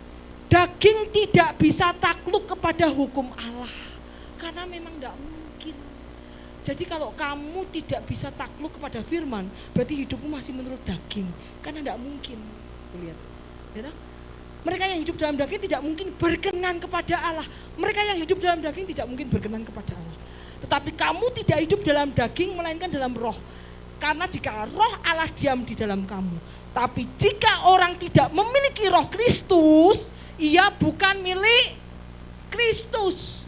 Speaker 1: daging tidak bisa takluk kepada hukum Allah, karena memang tidak mungkin. Jadi kalau kamu tidak bisa takluk kepada firman, berarti hidupmu masih menurut daging, karena tidak mungkin. Lihat, ya tak? Mereka yang hidup dalam daging tidak mungkin berkenan kepada Allah. Mereka yang hidup dalam daging tidak mungkin berkenan kepada Allah. Tetapi kamu tidak hidup dalam daging, melainkan dalam roh. Karena jika roh Allah diam di dalam kamu. Tapi jika orang tidak memiliki roh Kristus, ia bukan milik Kristus.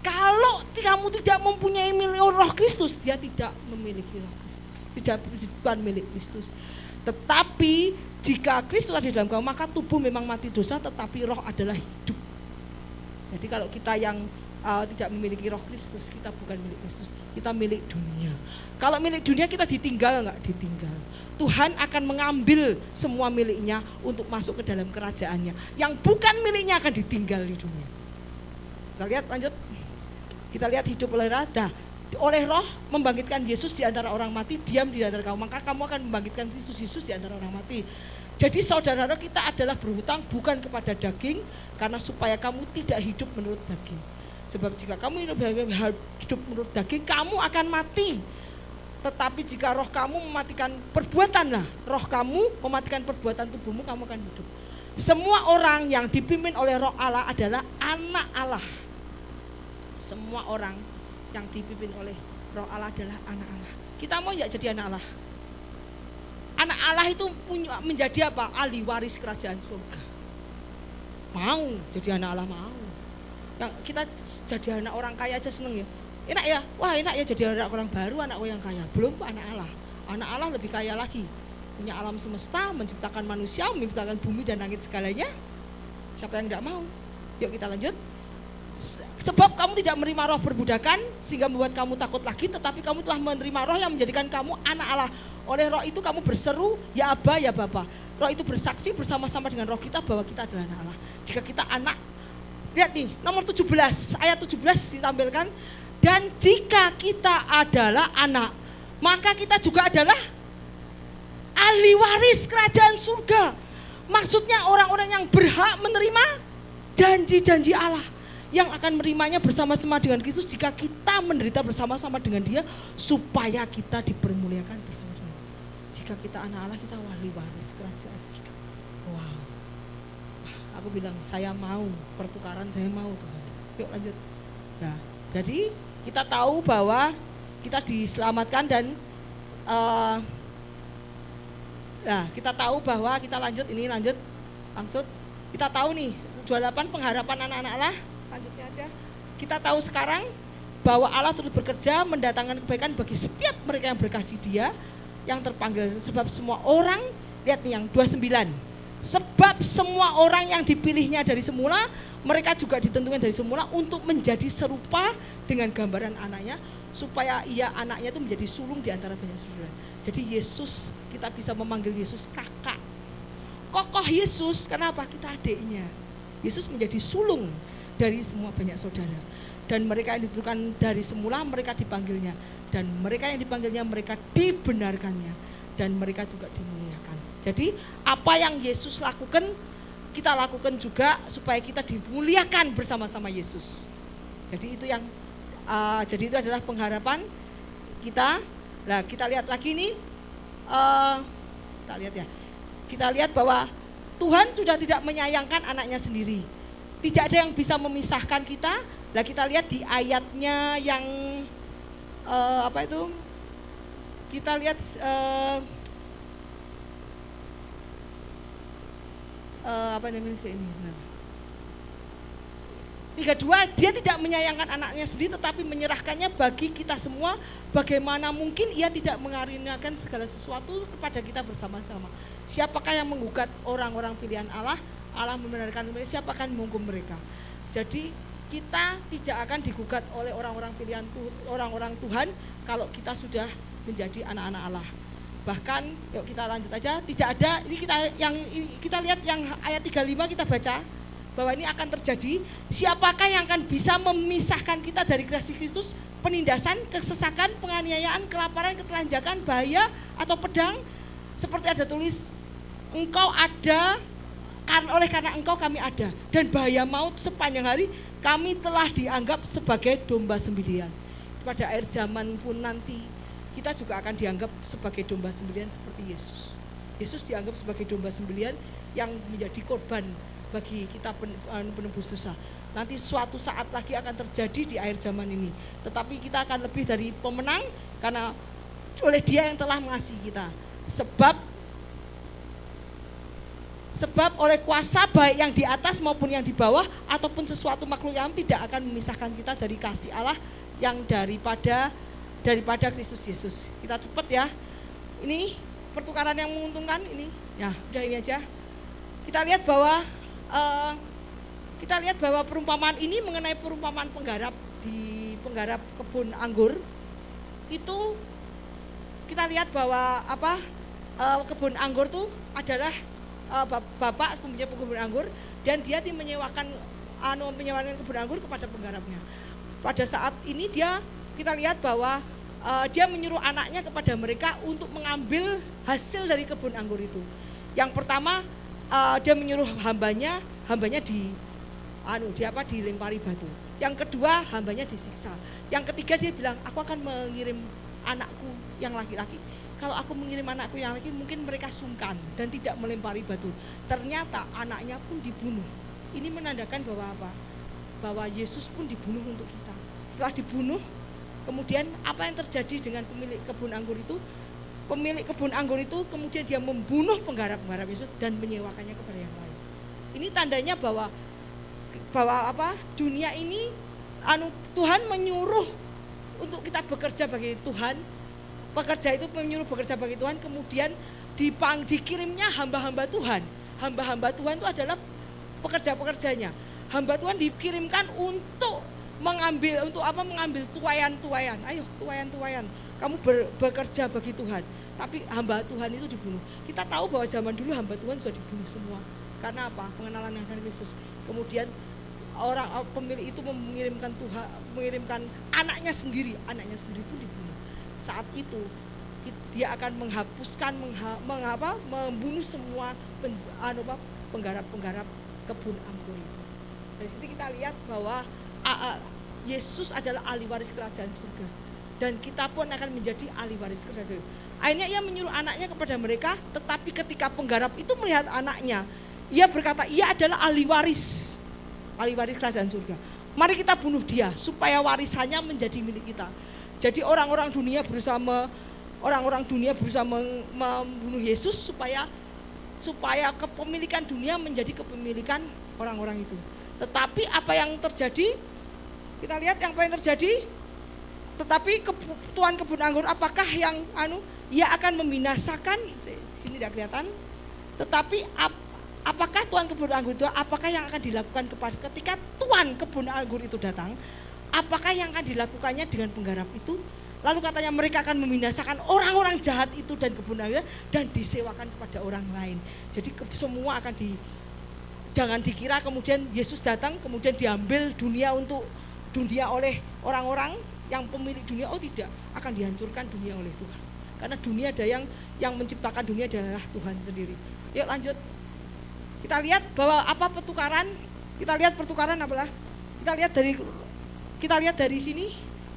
Speaker 1: Kalau kamu tidak mempunyai roh Kristus, dia tidak memiliki roh Kristus. Bukan milik Kristus. Tetapi jika Kristus ada di dalam kamu, maka tubuh memang mati dosa, tetapi roh adalah hidup. Jadi kalau kita yang tidak memiliki roh Kristus, kita bukan milik Kristus, kita milik dunia. Kalau milik dunia kita ditinggal, enggak ditinggal. Tuhan akan mengambil semua miliknya untuk masuk ke dalam kerajaannya. Yang bukan miliknya akan ditinggal di dunia. Kita lihat lanjut. Kita lihat hidup oleh roh. Oleh roh membangkitkan Yesus di antara orang mati, diam di antara kamu, maka kamu akan membangkitkan Kristus Yesus di antara orang mati. Jadi saudara kita adalah berhutang bukan kepada daging, karena supaya kamu tidak hidup menurut daging. Sebab jika kamu hidup menurut daging, kamu akan mati. Tetapi jika roh kamu mematikan perbuatan, roh kamu mematikan perbuatan tubuhmu, kamu akan hidup. Semua orang yang dipimpin oleh roh Allah adalah anak Allah. Semua orang yang dipimpin oleh Roh Allah adalah anak Allah. Kita mau enggak jadi anak Allah? Anak Allah itu punya menjadi apa? Ahli waris kerajaan surga. Mau jadi anak Allah, mau. Yang kita jadi anak orang kaya aja seneng ya. Enak ya, wah enak ya jadi anak orang baru, anak yang kaya. Belum anak Allah. Anak Allah lebih kaya lagi. Punya alam semesta, menciptakan manusia, menciptakan bumi dan langit segalanya. Siapa yang tidak mau? Yuk kita lanjut. Sebab kamu tidak menerima roh perbudakan sehingga membuat kamu takut lagi, tetapi kamu telah menerima roh yang menjadikan kamu anak Allah. Oleh roh itu kamu berseru, ya Aba, ya Bapa. Roh itu bersaksi bersama-sama dengan roh kita bahwa kita adalah anak Allah. Jika kita anak, lihat nih nomor 17, ayat 17 ditampilkan. Dan jika kita adalah anak, maka kita juga adalah ahli waris kerajaan surga. Maksudnya orang-orang yang berhak menerima janji-janji Allah, yang akan menerimanya bersama-sama dengan Kristus jika kita menderita bersama-sama dengan Dia, supaya kita dipermuliakan bersama dengan Dia. Jika kita anak Allah, kita ahli waris kerajaan surga. Wow. Aku bilang saya mau pertukaran, saya mau Tuhan. Yuk lanjut. Nah, jadi kita tahu bahwa kita diselamatkan dan kita tahu bahwa kita lanjut langsung. Kita tahu nih 28 pengharapan anak-anak Allah. Lanjutnya aja. Kita tahu sekarang bahwa Allah turut bekerja mendatangkan kebaikan bagi setiap mereka yang berkasih Dia, yang terpanggil. Sebab semua orang, lihat nih yang 29. Sebab semua orang yang dipilihnya dari semula, mereka juga ditentukan dari semula untuk menjadi serupa dengan gambaran anaknya, supaya anaknya itu menjadi sulung di antara banyak saudara. Jadi Yesus, kita bisa memanggil Yesus kakak. Kokoh Yesus, kenapa? Kita adiknya. Yesus menjadi sulung dari semua banyak saudara. Dan mereka yang ditentukan dari semula, mereka dipanggilnya. Dan mereka yang dipanggilnya, mereka dibenarkannya. Dan mereka juga dimuliakan. Jadi apa yang Yesus lakukan, kita lakukan juga supaya kita dimuliakan bersama-sama Yesus. Jadi itu itu adalah pengharapan kita. Nah, kita lihat lagi nih, kita lihat bahwa Tuhan sudah tidak menyayangkan anaknya sendiri. Tidak ada yang bisa memisahkan kita. Nah, kita lihat di ayatnya yang kita lihat ini. 32, Dia tidak menyayangkan anaknya sendiri tetapi menyerahkannya bagi kita semua. Bagaimana mungkin Ia tidak mengaruniakan segala sesuatu kepada kita bersama-sama. Siapakah yang menggugat orang-orang pilihan Allah? Allah membenarkan mereka, siapa akan menghukum mereka? Jadi kita tidak akan digugat oleh orang-orang pilihan orang-orang Tuhan kalau kita sudah menjadi anak-anak Allah. Bahkan yuk kita lanjut aja, tidak ada ini kita lihat yang ayat 35 kita baca bahwa ini akan terjadi. Siapakah yang akan bisa memisahkan kita dari kasih Kristus? Penindasan, kesesakan, penganiayaan, kelaparan, ketelanjangan, bahaya atau pedang? Seperti ada tulis, engkau ada, karena engkau kami ada, dan bahaya maut sepanjang hari kami telah dianggap sebagai domba sembelihan. Pada akhir zaman pun nanti kita juga akan dianggap sebagai domba sembelihan seperti Yesus. Yesus dianggap sebagai domba sembelihan yang menjadi korban bagi kita penebus dosa. Nanti suatu saat lagi akan terjadi di akhir zaman ini. Tetapi kita akan lebih dari pemenang karena oleh Dia yang telah mengasihi kita. Sebab oleh kuasa baik yang di atas maupun yang di bawah ataupun sesuatu makhluk yang tidak akan memisahkan kita dari kasih Allah yang daripada Kristus Yesus. Kita cepat ya. Ini pertukaran yang menguntungkan ini. Ya, udah ini aja. Kita lihat bahwa perumpamaan ini mengenai perumpamaan penggarap kebun anggur itu kita lihat bahwa kebun anggur itu adalah bapak pempunyai kebun anggur dan dia menyewakan kebun anggur kepada penggarapnya. Pada saat ini kita lihat bahwa dia menyuruh anaknya kepada mereka untuk mengambil hasil dari kebun anggur itu. Yang pertama dia menyuruh hambanya dilempari batu. Yang kedua hambanya disiksa. Yang ketiga dia bilang, aku akan mengirim anakku yang laki-laki. Kalau aku mengirim anakku yang laki, mungkin mereka sungkan dan tidak melempari batu. Ternyata anaknya pun dibunuh. Ini menandakan bahwa Bahwa Yesus pun dibunuh untuk kita. Setelah dibunuh, kemudian apa yang terjadi dengan pemilik kebun anggur itu? Pemilik kebun anggur itu kemudian dia membunuh penggarap-penggarap itu dan menyewakannya kepada yang lain. Ini tandanya bahwa dunia ini Tuhan menyuruh untuk kita bekerja bagi Tuhan. Pekerja itu menyuruh bekerja bagi Tuhan, kemudian dikirimnya hamba-hamba Tuhan. Hamba-hamba Tuhan itu adalah pekerja-pekerjanya. Hamba Tuhan dikirimkan untuk mengambil tuayan-tuayan. Ayo tuayan-tuayan, kamu bekerja bagi Tuhan. Tapi hamba Tuhan itu dibunuh. Kita tahu bahwa zaman dulu hamba Tuhan sudah dibunuh semua. Karena apa? Pengenalan akan Kristus. Kemudian pemilik itu mengirimkan anaknya sendiri pun dibunuh. Saat itu dia akan menghapuskan, membunuh semua penggarap-penggarap kebun anggur itu. Dari situ kita lihat bahwa Yesus adalah ahli waris kerajaan surga, dan kita pun akan menjadi ahli waris kerajaan surga. Akhirnya ia menyuruh anaknya kepada mereka, tetapi ketika penggarap itu melihat anaknya, ia berkata, ia adalah ahli waris kerajaan surga. Mari kita bunuh dia supaya warisannya menjadi milik kita. Jadi orang-orang dunia berusaha membunuh Yesus supaya kepemilikan dunia menjadi kepemilikan orang-orang itu. Tetapi apa yang terjadi? Kita lihat apa yang terjadi. Tetapi tuan kebun anggur apakah yang ia akan membinasakan? Sini tidak kelihatan. Tetapi apakah tuan kebun anggur itu, apakah yang akan dilakukan ketika tuan kebun anggur itu datang? Apakah yang akan dilakukannya dengan penggarap itu? Lalu katanya mereka akan membinasakan orang-orang jahat itu dan kebun anggur dan disewakan kepada orang lain. Jadi semua akan jangan dikira kemudian Yesus datang kemudian diambil dunia oleh orang-orang yang pemilik dunia. Oh tidak, akan dihancurkan dunia oleh Tuhan. Karena dunia ada yang menciptakan dunia adalah Tuhan sendiri. Yuk lanjut. Kita lihat bahwa pertukaran? Kita lihat pertukaran apalah? Kita lihat dari sini,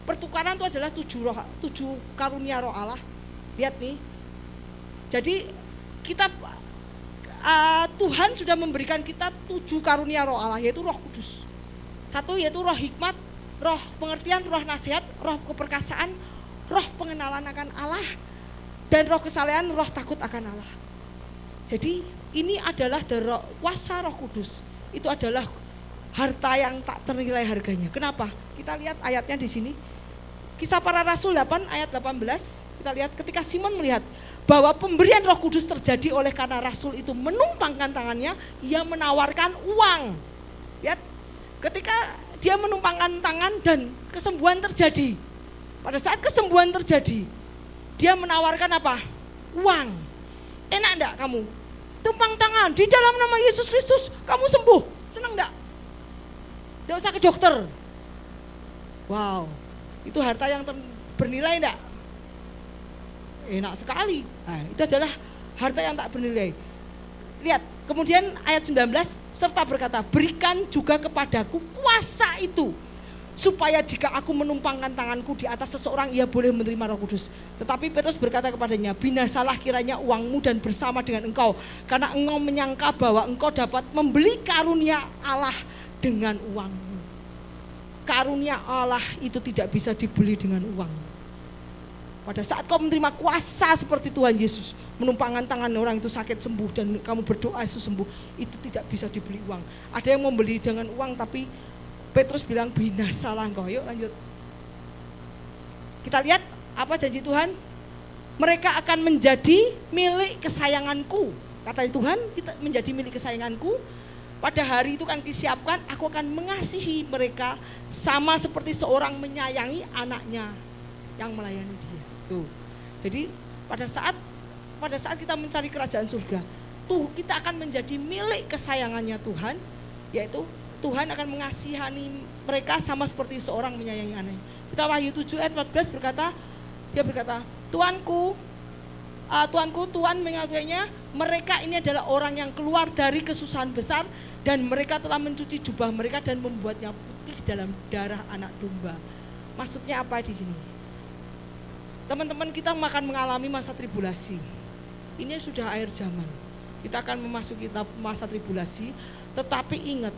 Speaker 1: pertukaran itu adalah 7 karunia roh Allah. Lihat nih. Jadi Tuhan sudah memberikan kita 7 karunia roh Allah, yaitu Roh Kudus. 1 yaitu roh hikmat, roh pengertian, roh nasihat, roh keperkasaan, roh pengenalan akan Allah, dan roh kesalehan, roh takut akan Allah. Jadi ini adalah kuasa Roh Kudus. Itu adalah harta yang tak ternilai harganya. Kenapa? Kita lihat ayatnya di sini. Kisah Para Rasul 8 ayat 18. Kita lihat ketika Simon melihat bahwa pemberian Roh Kudus terjadi oleh karena Rasul itu menumpangkan tangannya, ia menawarkan uang. Lihat, ketika dia menumpangkan tangan dan kesembuhan terjadi. Pada saat kesembuhan terjadi, dia menawarkan apa? Uang. Enak enggak kamu? Tumpang tangan di dalam nama Yesus Kristus, kamu sembuh. Senang enggak? Enggak usah ke dokter. Wow, itu harta yang bernilai enggak? Enak sekali. Nah, itu adalah harta yang tak bernilai. Lihat, kemudian ayat 19, serta berkata, berikan juga kepadaku kuasa itu, supaya jika aku menumpangkan tanganku di atas seseorang, ia boleh menerima Roh Kudus. Tetapi Petrus berkata kepadanya, binasalah kiranya uangmu dan bersama dengan engkau, karena engkau menyangka bahwa engkau dapat membeli karunia Allah dengan uangmu. Karunia Allah itu tidak bisa dibeli dengan uang. Pada saat kau menerima kuasa seperti Tuhan Yesus, menumpangkan tangan orang itu sakit sembuh dan kamu berdoa Yesus sembuh, itu tidak bisa dibeli uang. Ada yang membeli dengan uang, tapi Petrus bilang binasalah engkau. Yuk lanjut. Kita lihat apa janji Tuhan. Mereka akan menjadi milik kesayanganku. Kata Tuhan, kita menjadi milik kesayanganku. Pada hari itu kan disiapkan, aku akan mengasihi mereka sama seperti seorang menyayangi anaknya yang melayani dia. Tuh. Jadi pada saat kita mencari kerajaan surga, tuh kita akan menjadi milik kesayangannya Tuhan, yaitu Tuhan akan mengasihani mereka sama seperti seorang menyayangi anaknya. Kita Wahyu 7 ayat 14 dia berkata, Tuanku, Tuhan mengatakannya, mereka ini adalah orang yang keluar dari kesusahan besar dan mereka telah mencuci jubah mereka dan membuatnya putih dalam darah anak domba. Maksudnya apa di sini? Teman-teman, kita akan mengalami masa tribulasi. Ini sudah akhir zaman. Kita akan memasuki masa tribulasi, tetapi ingat,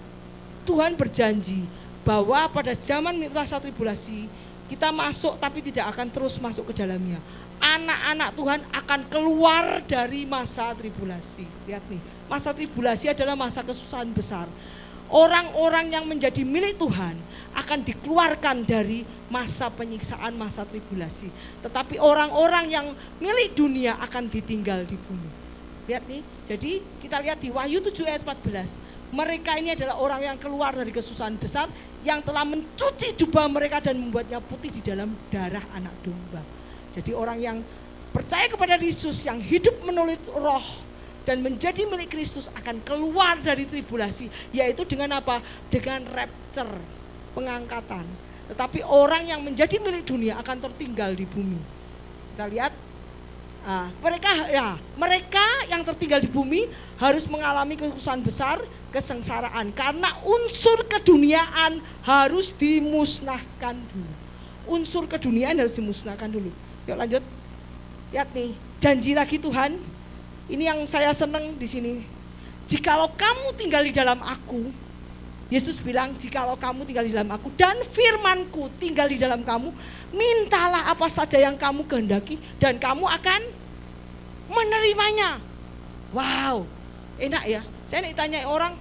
Speaker 1: Tuhan berjanji bahwa pada zaman masa tribulasi kita masuk tapi tidak akan terus masuk ke dalamnya. Anak-anak Tuhan akan keluar dari masa tribulasi. Lihat nih, masa tribulasi adalah masa kesusahan besar. Orang-orang yang menjadi milik Tuhan akan dikeluarkan dari masa penyiksaan, masa tribulasi. Tetapi orang-orang yang milik dunia akan ditinggal di bumi. Lihat nih, jadi kita lihat di Wahyu 7 ayat 14. Mereka ini adalah orang yang keluar dari kesusahan besar, yang telah mencuci jubah mereka dan membuatnya putih di dalam darah anak domba. Jadi orang yang percaya kepada Yesus, yang hidup menurut roh dan menjadi milik Kristus akan keluar dari tribulasi, yaitu dengan apa? Dengan rapture, pengangkatan. Tetapi orang yang menjadi milik dunia akan tertinggal di bumi. Kita lihat, mereka yang tertinggal di bumi harus mengalami kesusahan besar, kesengsaraan, karena unsur keduniaan harus dimusnahkan dulu. Unsur keduniaan harus dimusnahkan dulu. Yuk lanjut, lihat nih, janji lagi Tuhan. Ini yang saya senang di sini. Jikalau kamu tinggal di dalam aku, Yesus bilang, jikalau kamu tinggal di dalam aku dan firmanku tinggal di dalam kamu, mintalah apa saja yang kamu kehendaki dan kamu akan menerimanya. Wow, enak ya. Saya ditanya orang,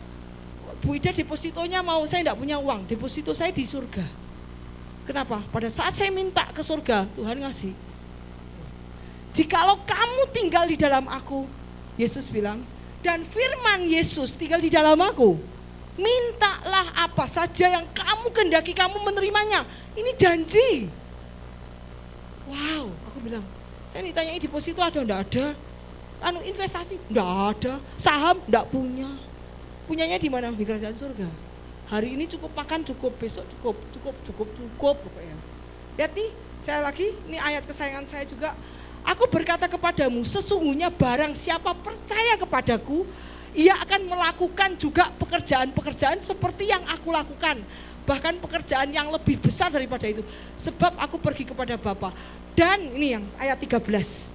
Speaker 1: Bu Ida depositonya mau, saya tidak punya uang, deposito saya di surga. Kenapa? Pada saat saya minta ke surga, Tuhan ngasih. Jikalau kamu tinggal di dalam aku, Yesus bilang, dan firman Yesus tinggal di dalam aku, mintalah apa saja yang kamu kehendaki, kamu menerimanya. Ini janji. Wow, aku bilang, saya ditanyai deposito ada, enggak ada. Investasi, enggak ada. Saham, enggak punya. Punyanya di mana? Di kerajaan surga. Hari ini cukup makan, cukup, besok cukup pokoknya. Lihat nih, saya lagi, ini ayat kesayangan saya juga. Aku berkata kepadamu, sesungguhnya barang siapa percaya kepadaku, ia akan melakukan juga pekerjaan-pekerjaan seperti yang aku lakukan. Bahkan pekerjaan yang lebih besar daripada itu. Sebab aku pergi kepada Bapa. Dan ini yang ayat 13.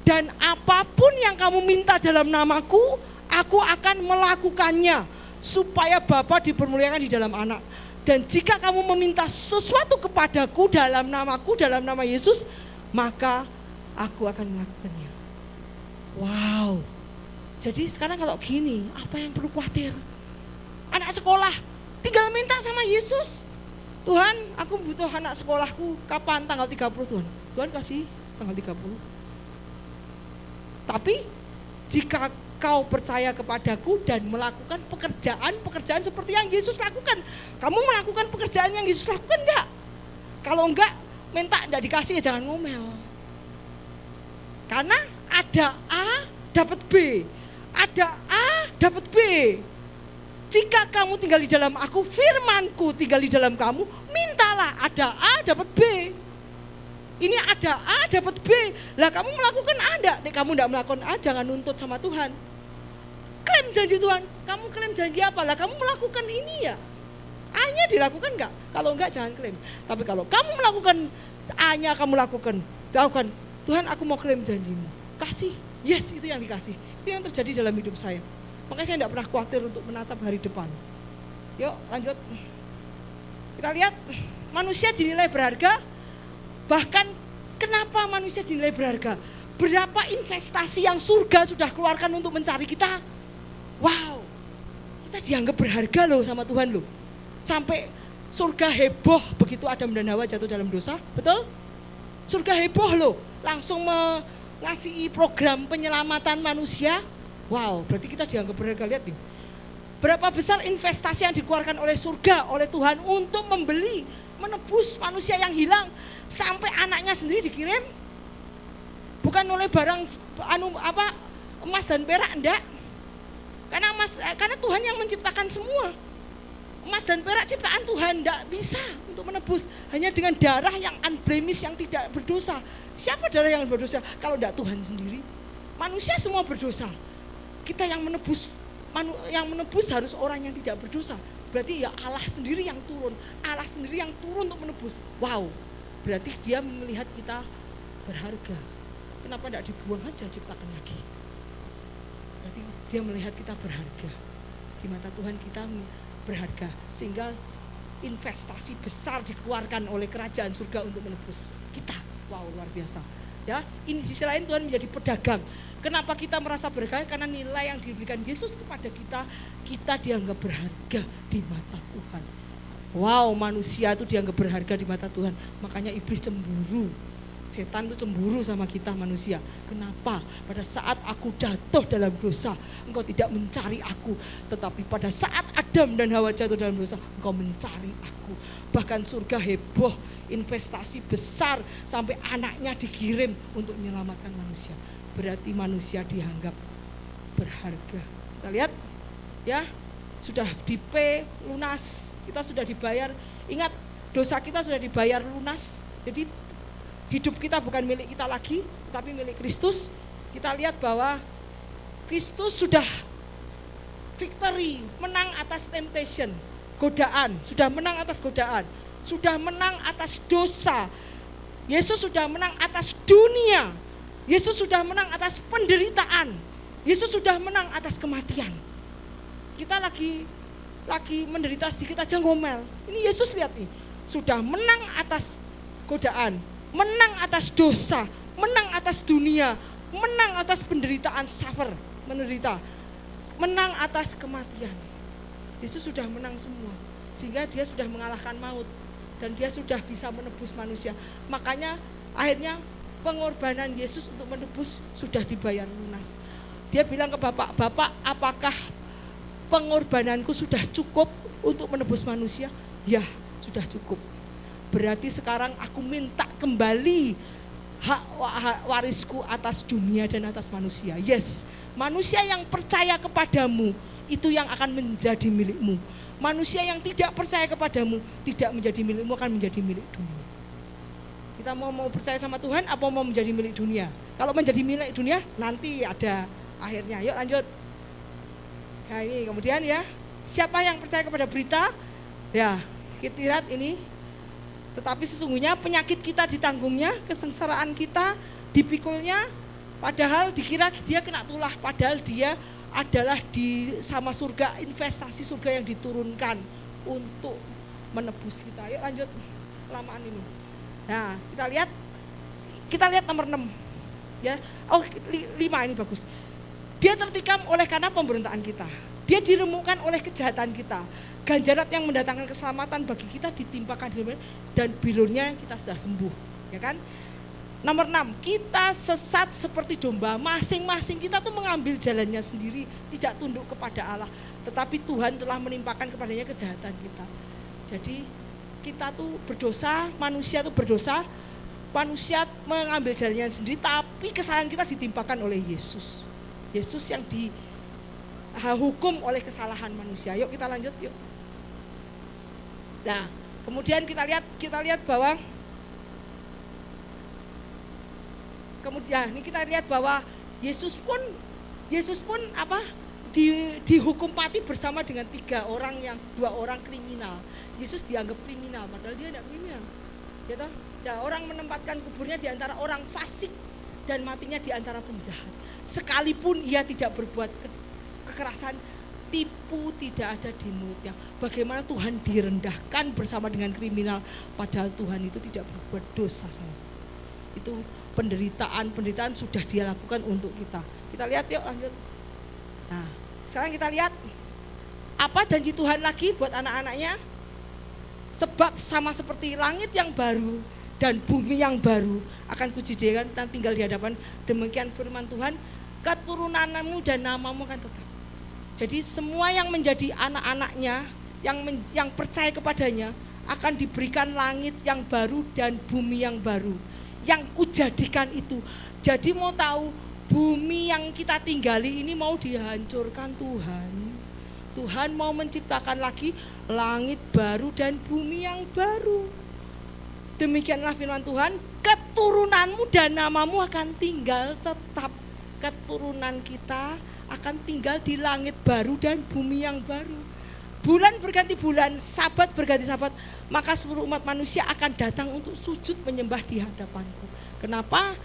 Speaker 1: Dan apapun yang kamu minta dalam namaku, aku akan melakukannya. Supaya Bapa dipermuliakan di dalam anak. Dan jika kamu meminta sesuatu kepadaku dalam namaku, dalam nama Yesus, maka aku akan melakukannya. Wow. Jadi sekarang kalau gini, apa yang perlu khawatir? Anak sekolah, tinggal minta sama Yesus. Tuhan, aku butuh anak sekolahku kapan? Tanggal 30 Tuhan. Tuhan kasih tanggal 30. Tapi jika kau percaya kepadaku dan melakukan pekerjaan seperti yang Yesus lakukan. Kamu melakukan pekerjaan yang Yesus lakukan enggak? Kalau enggak, minta enggak dikasih ya jangan ngomel. Karena ada A dapat B, ada A dapat B. Jika kamu tinggal di dalam aku, firmanku tinggal di dalam kamu, mintalah, ada A dapat B. Ini ada A dapat B. Lah kamu melakukan A enggak? Nek kamu enggak melakukan A, jangan nuntut sama Tuhan. Klaim janji Tuhan, kamu klaim janji apa? Lah kamu melakukan ini ya. A-nya dilakukan enggak? Kalau enggak jangan klaim. Tapi kalau kamu melakukan A-nya kamu lakukan. Tuhan, aku mau klaim janjimu. Kasih, yes, itu yang dikasih. Itu yang terjadi dalam hidup saya. Makanya saya tidak pernah khawatir untuk menatap hari depan. Yuk lanjut. Kita lihat, manusia dinilai berharga. Bahkan kenapa manusia dinilai berharga? Berapa investasi yang surga sudah keluarkan untuk mencari kita? Wow, kita dianggap berharga loh sama Tuhan loh. Sampai surga heboh begitu Adam dan Hawa jatuh dalam dosa, betul? Surga heboh loh, langsung mengasihi program penyelamatan manusia. Wow, berarti kita dianggap berharga. Lihat nih, berapa besar investasi yang dikeluarkan oleh surga, oleh Tuhan untuk membeli, menebus manusia yang hilang. Sampai anaknya sendiri dikirim, bukan oleh barang emas dan perak, enggak. Karena Tuhan yang menciptakan semua. Emas dan perak ciptaan Tuhan, enggak bisa untuk menebus. Hanya dengan darah yang unblemished, yang tidak berdosa. Siapa darah yang berdosa? Kalau enggak Tuhan sendiri. Manusia semua berdosa. Kita yang menebus harus orang yang tidak berdosa. Berarti ya Allah sendiri yang turun. Allah sendiri yang turun untuk menebus. Wow, berarti dia melihat kita berharga. Kenapa tidak dibuang aja, ciptakan lagi? Berarti dia melihat kita berharga. Di mata Tuhan kita berharga. Sehingga investasi besar dikeluarkan oleh kerajaan surga untuk menebus kita. Wow, luar biasa. Ya, ini sisi lain Tuhan menjadi pedagang. Kenapa kita merasa berharga? Karena nilai yang diberikan Yesus kepada kita dianggap berharga di mata Tuhan. Wow, manusia itu dianggap berharga di mata Tuhan. Makanya iblis cemburu. Setan itu cemburu sama kita manusia. Kenapa? Pada saat aku jatuh dalam dosa, engkau tidak mencari aku. Tetapi pada saat Adam dan Hawa jatuh dalam dosa, engkau mencari aku. Bahkan surga heboh, investasi besar, sampai anaknya dikirim untuk menyelamatkan manusia. Berarti manusia dianggap berharga. Kita lihat ya, sudah di-pay lunas, kita sudah dibayar. Ingat, dosa kita sudah dibayar lunas. Jadi hidup kita bukan milik kita lagi, tapi milik Kristus. Kita lihat bahwa Kristus sudah victory, menang atas temptation, godaan, sudah menang atas godaan, sudah menang atas dosa. Yesus sudah menang atas dunia. Yesus sudah menang atas penderitaan. Yesus sudah menang atas kematian. Kita lagi menderita sedikit aja ngomel. Ini Yesus lihat nih, sudah menang atas godaan, menang atas dosa, menang atas dunia, menang atas penderitaan, suffer, menderita, menang atas kematian. Yesus sudah menang semua, sehingga dia sudah mengalahkan maut, dan dia sudah bisa menebus manusia. Makanya akhirnya pengorbanan Yesus untuk menebus sudah dibayar lunas. Dia bilang ke Bapak, Bapak, apakah pengorbananku sudah cukup untuk menebus manusia? Ya, sudah cukup. Berarti sekarang aku minta kembali hak warisku atas dunia dan atas manusia. Yes, manusia yang percaya kepadamu itu yang akan menjadi milikmu. Manusia yang tidak percaya kepadamu tidak menjadi milikmu, akan menjadi milik dunia. Kita mau percaya sama Tuhan apa mau menjadi milik dunia? Kalau menjadi milik dunia nanti ada akhirnya. Yuk lanjut. Nah ini kemudian ya, siapa yang percaya kepada berita? Ya, kita lihat ini. Tetapi sesungguhnya penyakit kita ditanggungnya, kesengsaraan kita dipikulnya, padahal dikira dia kena tulah, padahal dia adalah di sama surga, investasi surga yang diturunkan untuk menebus kita. Yuk lanjut, kelamaan ini. Nah, kita lihat nomor 6. Ya. Oh, 5 ini bagus. Dia tertikam oleh karena pemberontakan kita. Dia diremukkan oleh kejahatan kita. Ganjaran yang mendatangkan keselamatan bagi kita ditimpakan dan bilurnya kita sudah sembuh, ya kan? Nomor 6, kita sesat seperti domba. Masing-masing kita tuh mengambil jalannya sendiri, tidak tunduk kepada Allah. Tetapi Tuhan telah menimpakan kepadanya kejahatan kita. Jadi kita tuh berdosa, manusia tuh berdosa, manusia mengambil jalannya sendiri, tapi kesalahan kita ditimpakan oleh Yesus. Yesus yang dihukum oleh kesalahan manusia. Yuk kita lanjut yuk. Nah, kemudian kita lihat bahwa ini kita lihat bahwa Yesus pun dihukum mati bersama dengan 2 orang kriminal. Yesus dianggap kriminal padahal dia tidak kriminal. Gitu? Ya, orang menempatkan kuburnya di antara orang fasik dan matinya di antara penjahat. Sekalipun ia tidak berbuat kekerasan, tipu tidak ada di mulutnya. Bagaimana Tuhan direndahkan bersama dengan kriminal, padahal Tuhan itu tidak berbuat dosa sama sekali. Itu penderitaan sudah dia lakukan untuk kita. Kita lihat yuk lanjut. Nah, sekarang kita lihat apa janji Tuhan lagi buat anak-anaknya. Sebab sama seperti langit yang baru dan bumi yang baru akan kujadikan dan tinggal di hadapan. Demikian firman Tuhan, keturunanmu dan namamu akan tetap. Jadi semua yang menjadi anak-anaknya, yang percaya kepadanya, akan diberikan langit yang baru dan bumi yang baru. Yang kujadikan itu. Jadi mau tahu, bumi yang kita tinggali ini mau dihancurkan Tuhan. Tuhan mau menciptakan lagi langit baru dan bumi yang baru. Demikianlah firman Tuhan, keturunanmu dan namamu akan tinggal tetap. Keturunan kita akan tinggal di langit baru dan bumi yang baru. Bulan berganti bulan, sabat berganti sabat, maka seluruh umat manusia akan datang untuk sujud menyembah di hadapanku. Kenapa?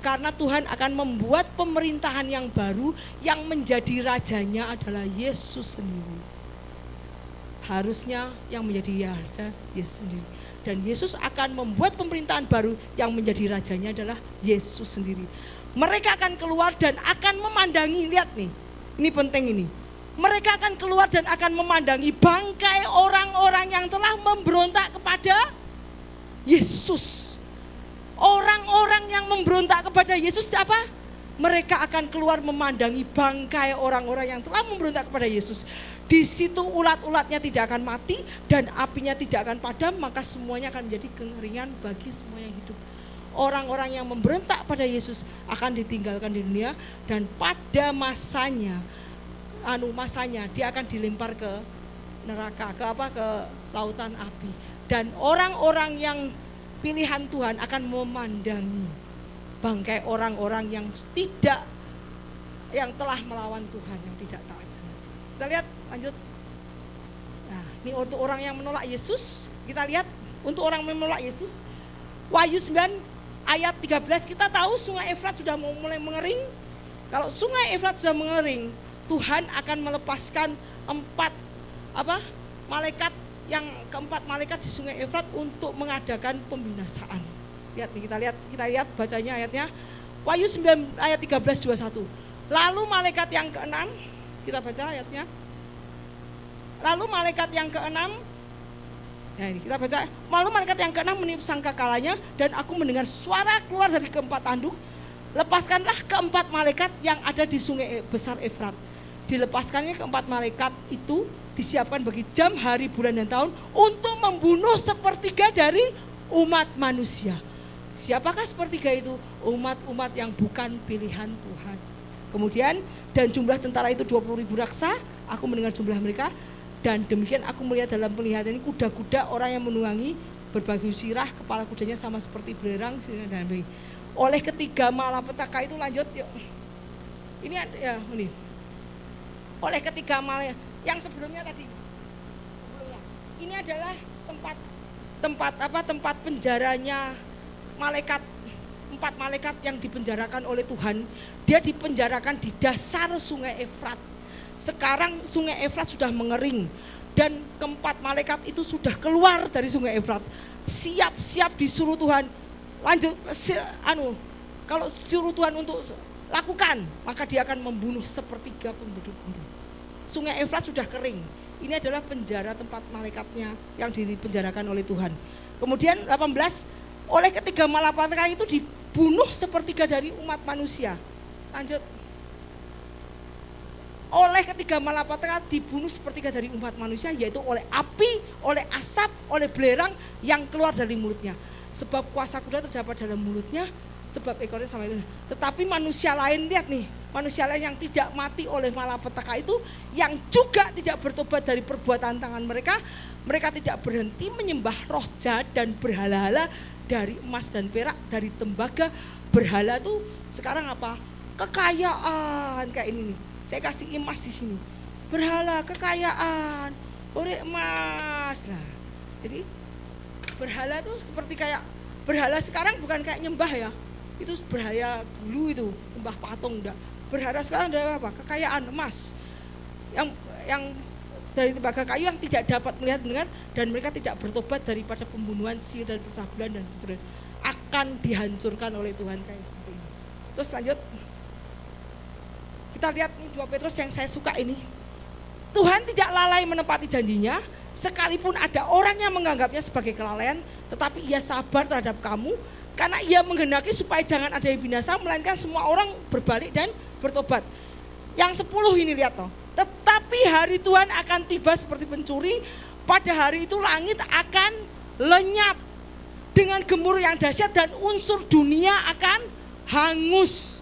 Speaker 1: Karena Tuhan akan membuat pemerintahan yang baru, yang menjadi rajanya adalah Yesus sendiri. harusnya yang menjadi raja Yesus sendiri. Dan Yesus akan membuat pemerintahan baru yang menjadi rajanya adalah Yesus sendiri. Mereka akan keluar dan akan memandangi, lihat nih, ini penting ini. Mereka akan keluar dan akan memandangi bangkai orang-orang yang telah memberontak kepada Yesus. Orang-orang yang memberontak kepada Yesus apa? Mereka akan keluar memandangi bangkai orang-orang yang telah memberontak kepada Yesus. Di situ ulat-ulatnya tidak akan mati dan apinya tidak akan padam, maka semuanya akan menjadi kengeringan bagi semua yang hidup. Orang-orang yang memberontak pada Yesus akan ditinggalkan di dunia dan pada masanya dia akan dilempar ke neraka, ke lautan api. Dan orang-orang yang pilihan Tuhan akan memandangi bangkai orang-orang yang telah melawan Tuhan, yang tidak taat. Kita lihat lanjut. Nah, ini untuk orang yang menolak Yesus, kita lihat untuk orang yang menolak Yesus. Wahyu 9 ayat 13, kita tahu sungai Efrat sudah mulai mengering. Kalau sungai Efrat sudah mengering, Tuhan akan melepaskan keempat malaikat di sungai Efrat untuk mengadakan pembinasaan. Lihat nih, kita lihat bacanya ayatnya. Wahyu 9 ayat 13-21. Lalu malaikat yang keenam, kita baca ayatnya. Lalu malaikat yang keenam, ya ini kita baca. Lalu malaikat yang keenam meniup sangkakalanya dan aku mendengar suara keluar dari keempat tanduk. Lepaskanlah keempat malaikat yang ada di sungai besar Efrat. Dilepaskannya keempat malaikat itu disiapkan bagi jam, hari, bulan, dan tahun untuk membunuh sepertiga dari umat manusia. Siapakah sepertiga itu? Umat-umat yang bukan pilihan Tuhan. Kemudian, dan jumlah tentara itu 20.000 raksa, aku mendengar jumlah mereka, dan demikian aku melihat dalam penglihatan ini kuda-kuda orang yang menunggangi berbaju sirah, kepala kudanya sama seperti belerang, dan oleh ketiga malapetaka itu, lanjut yuk. Ini ya ini. Oleh ketiga malapetaka yang sebelumnya tadi. Ini adalah tempat penjaranya malaikat. 4 malaikat yang dipenjarakan oleh Tuhan, dia dipenjarakan di dasar sungai Efrat. Sekarang sungai Efrat sudah mengering dan keempat malaikat itu sudah keluar dari sungai Efrat. Siap-siap disuruh Tuhan, lanjut kalau suruh Tuhan untuk lakukan, maka dia akan membunuh sepertiga penduduk bumi. Sungai Efrat sudah kering. Ini adalah penjara tempat malaikatnya yang dipenjarakan oleh Tuhan. Kemudian 18, oleh ketiga malapetaka itu dibunuh sepertiga dari umat manusia. Lanjut. Oleh ketiga malapetaka dibunuh sepertiga dari umat manusia, yaitu oleh api, oleh asap, oleh belerang yang keluar dari mulutnya. Sebab kuasa kuda terdapat dalam mulutnya, sebab ekornya sama itu. Tetapi manusia lain, lihat nih, manusia lain yang tidak mati oleh malapetaka itu, yang juga tidak bertobat dari perbuatan tangan mereka, mereka tidak berhenti menyembah roh jahat dan berhala-hala dari emas dan perak, dari tembaga. Berhala tuh sekarang apa? Kekayaan kayak ini nih. Saya kasih emas di sini. Berhala kekayaan, ore emas. Nah, jadi berhala tuh seperti kayak berhala sekarang bukan kayak nyembah ya. Itu berhala dulu itu, nyembah patung enggak. Berhala sekarang adalah apa? Kekayaan emas. Yang dari tembaga kayu yang tidak dapat melihat mendengar dan mereka tidak bertobat daripada pembunuhan, sihir dan percabulan dan pencurian, akan dihancurkan oleh Tuhan kayak seperti ini. Terus lanjut. Kita lihat nih 2 Petrus yang saya suka ini. Tuhan tidak lalai menepati janjinya, sekalipun ada orang yang menganggapnya sebagai kelalaian, tetapi ia sabar terhadap kamu, karena ia menghendaki supaya jangan ada yang binasa, melainkan semua orang berbalik dan bertobat. Yang 10 ini lihat toh. Tetapi hari Tuhan akan tiba seperti pencuri, pada hari itu langit akan lenyap dengan gemuruh yang dahsyat dan unsur dunia akan hangus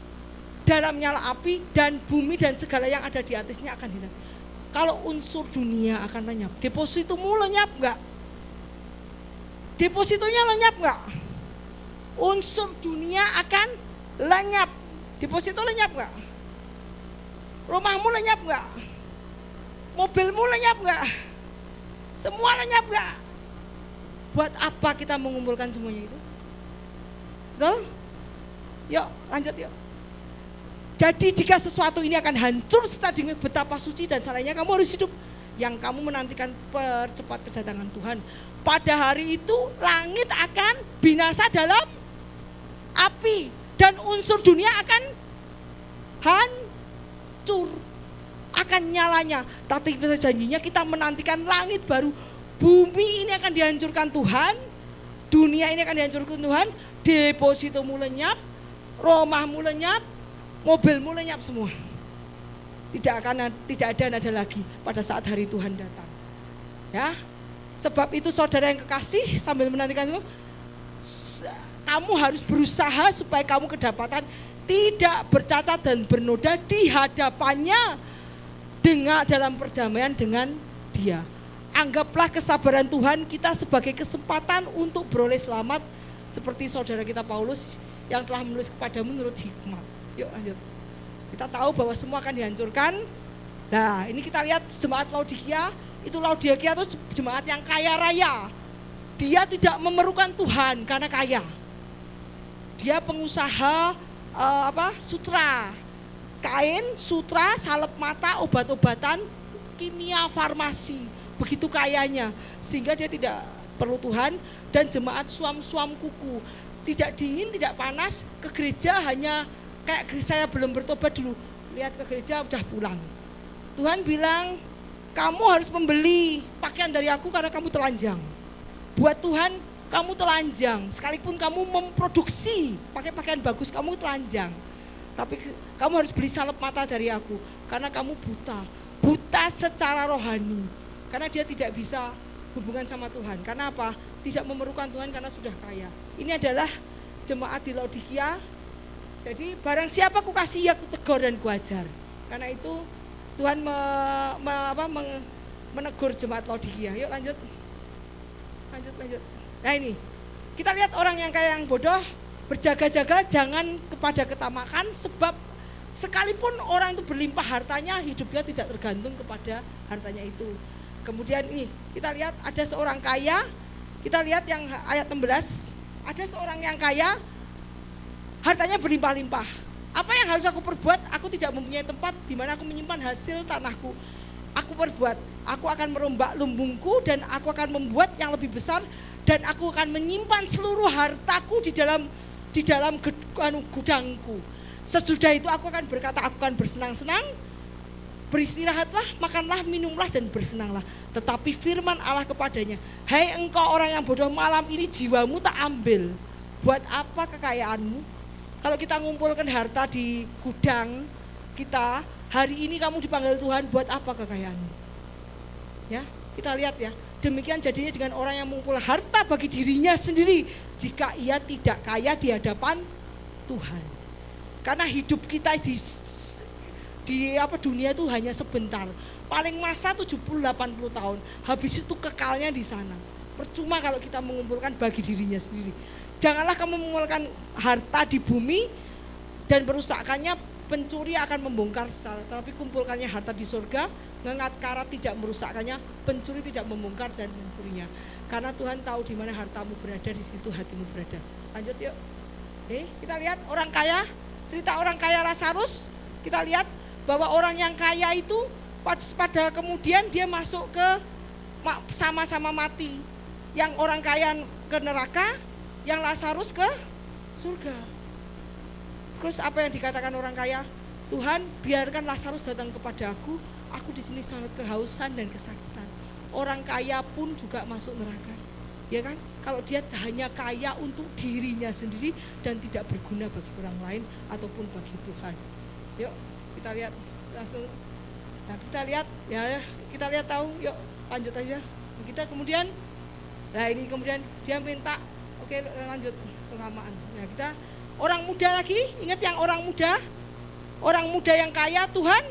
Speaker 1: dalam nyala api, dan bumi dan segala yang ada di atasnya akan hilang. Kalau unsur dunia akan lenyap, depositomu lenyap enggak? Depositonya lenyap enggak? Unsur dunia akan lenyap. Deposito lenyap enggak? Rumahmu lenyap enggak? Mobilmu lenyap enggak? Semua lenyap enggak? Buat apa kita mengumpulkan semuanya itu? Betul? Yuk lanjut yuk. Jadi jika sesuatu ini akan hancur secara dengan betapa suci dan salehnya, kamu harus hidup. yang kamu menantikan percepat kedatangan Tuhan. Pada hari itu langit akan binasa dalam api dan unsur dunia akan hancur, akan nyalanya. Tapi janjinya kita menantikan langit baru, bumi ini akan dihancurkan Tuhan, dunia ini akan dihancurkan Tuhan, depositomu lenyap, rumahmu lenyap, mobilmu lenyap semua. Tidak ada nada lagi pada saat hari Tuhan datang. Ya, sebab itu saudara yang kekasih, sambil menantikan itu, kamu harus berusaha supaya kamu kedapatan tidak bercacat dan bernoda di hadapannya dengan dalam perdamaian dengan Dia. Anggaplah kesabaran Tuhan kita sebagai kesempatan untuk beroleh selamat, seperti saudara kita Paulus yang telah menulis kepadamu menurut hikmat. Yuk lanjut. Kita tahu bahwa semua akan dihancurkan. Nah, ini kita lihat jemaat Laodikia, itu Laodikia itu jemaat yang kaya raya. Dia tidak memerlukan Tuhan karena kaya. Dia pengusaha sutra, kain, sutra, salep mata, obat-obatan, kimia, farmasi. Begitu kayanya, sehingga dia tidak perlu Tuhan. Dan jemaat suam-suam kuku, tidak dingin, tidak panas, ke gereja hanya kayak saya belum bertobat dulu, lihat ke gereja udah pulang. Tuhan bilang, kamu harus membeli pakaian dari aku karena kamu telanjang. Buat Tuhan kamu telanjang, sekalipun kamu memproduksi pakai pakaian bagus, kamu telanjang. Tapi kamu harus beli salep mata dari aku karena kamu buta secara rohani. Karena dia tidak bisa hubungan sama Tuhan. Karena apa? Tidak memerlukan Tuhan karena sudah kaya. Ini adalah jemaat di Laodikia. Jadi barang siapa ku kasih, aku tegur dan ku ajar. Karena itu Tuhan menegur jemaat Laodikia. Yuk lanjut. Nah ini, kita lihat orang yang kaya yang bodoh, berjaga-jaga jangan kepada ketamakan, sebab sekalipun orang itu berlimpah hartanya, hidupnya tidak tergantung kepada hartanya itu. Kemudian ini, kita lihat ada seorang kaya, kita lihat yang ayat 16, ada seorang yang kaya, hartanya berlimpah-limpah. Apa yang harus aku perbuat? Aku tidak mempunyai tempat di mana aku menyimpan hasil tanahku. Aku perbuat, aku akan merombak lumbungku dan aku akan membuat yang lebih besar dan aku akan menyimpan seluruh hartaku di dalam gudangku. Sesudah itu aku akan berkata, aku akan bersenang-senang, beristirahatlah, makanlah, minumlah dan bersenanglah. Tetapi firman Allah kepadanya, hai engkau orang yang bodoh, malam ini jiwamu tak ambil. Buat apa kekayaanmu? Kalau kita ngumpulkan harta di gudang kita, hari ini kamu dipanggil Tuhan, buat apa kekayaanmu? Ya, kita lihat ya. Demikian jadinya dengan orang yang mengumpul harta bagi dirinya sendiri jika ia tidak kaya di hadapan Tuhan. Karena hidup kita di dunia itu hanya sebentar. Paling masa 70-80 tahun. Habis itu kekalnya di sana. Percuma kalau kita mengumpulkan bagi dirinya sendiri. Janganlah kamu mengumpulkan harta di bumi dan merusakkannya, pencuri akan membongkar sel, tapi kumpulkannya harta di surga, ngengat karat tidak merusakkannya, pencuri tidak membongkar dan mencurinya. Karena Tuhan tahu di mana hartamu berada, di situ hatimu berada. Lanjut yuk. Kita lihat orang kaya, cerita orang kaya Lazarus. Kita lihat bahwa orang yang kaya itu pada kemudian dia masuk ke sama-sama mati. Yang orang kaya ke neraka, yang Lazarus ke surga. Terus apa yang dikatakan orang kaya? Tuhan, biarkan Lazarus datang kepada aku di sini sangat kehausan dan kesakitan. Orang kaya pun juga masuk neraka. Ya kan? Kalau dia hanya kaya untuk dirinya sendiri dan tidak berguna bagi orang lain ataupun bagi Tuhan. Yuk, kita lihat langsung. Nah, kita lihat ya, kita lihat tahu. Yuk, lanjut aja. Kita kemudian dia minta, oke, lanjut pengamaan. Nah, kita orang muda lagi, ingat yang orang muda yang kaya, Tuhan,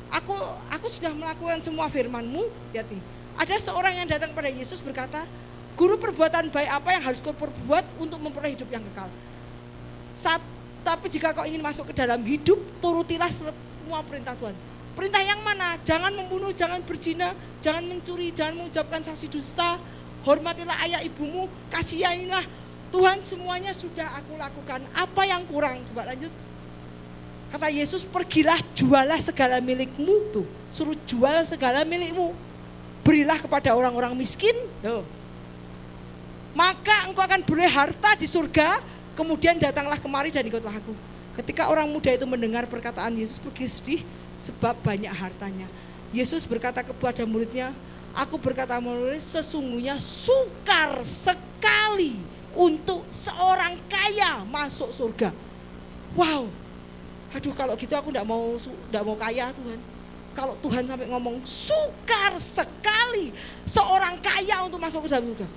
Speaker 1: aku sudah melakukan semua firman-Mu. Lihat nih, ada seorang yang datang kepada Yesus berkata, Guru, perbuatan baik apa yang harus kau perbuat untuk memperoleh hidup yang kekal? Tapi jika kau ingin masuk ke dalam hidup, turutilah semua perintah Tuhan. Perintah yang mana? Jangan membunuh, jangan berzina, jangan mencuri, jangan mengucapkan saksi dusta, hormatilah ayah ibumu, kasihanilah. Tuhan, semuanya sudah aku lakukan. Apa yang kurang? Coba lanjut. Kata Yesus, pergilah jualah segala milikmu tuh. Suruh jual segala milikmu. berilah kepada orang-orang miskin. Maka engkau akan beroleh harta di surga, kemudian datanglah kemari dan ikutlah aku. Ketika orang muda itu mendengar perkataan Yesus, pergi sedih sebab banyak hartanya. Yesus berkata kepada muridnya, aku berkata murid, sesungguhnya sukar sekali untuk seorang kaya masuk surga. Wow, aduh kalau gitu aku enggak mau kaya Tuhan. Kalau Tuhan sampai ngomong sukar sekali seorang kaya untuk masuk ke dalam surga.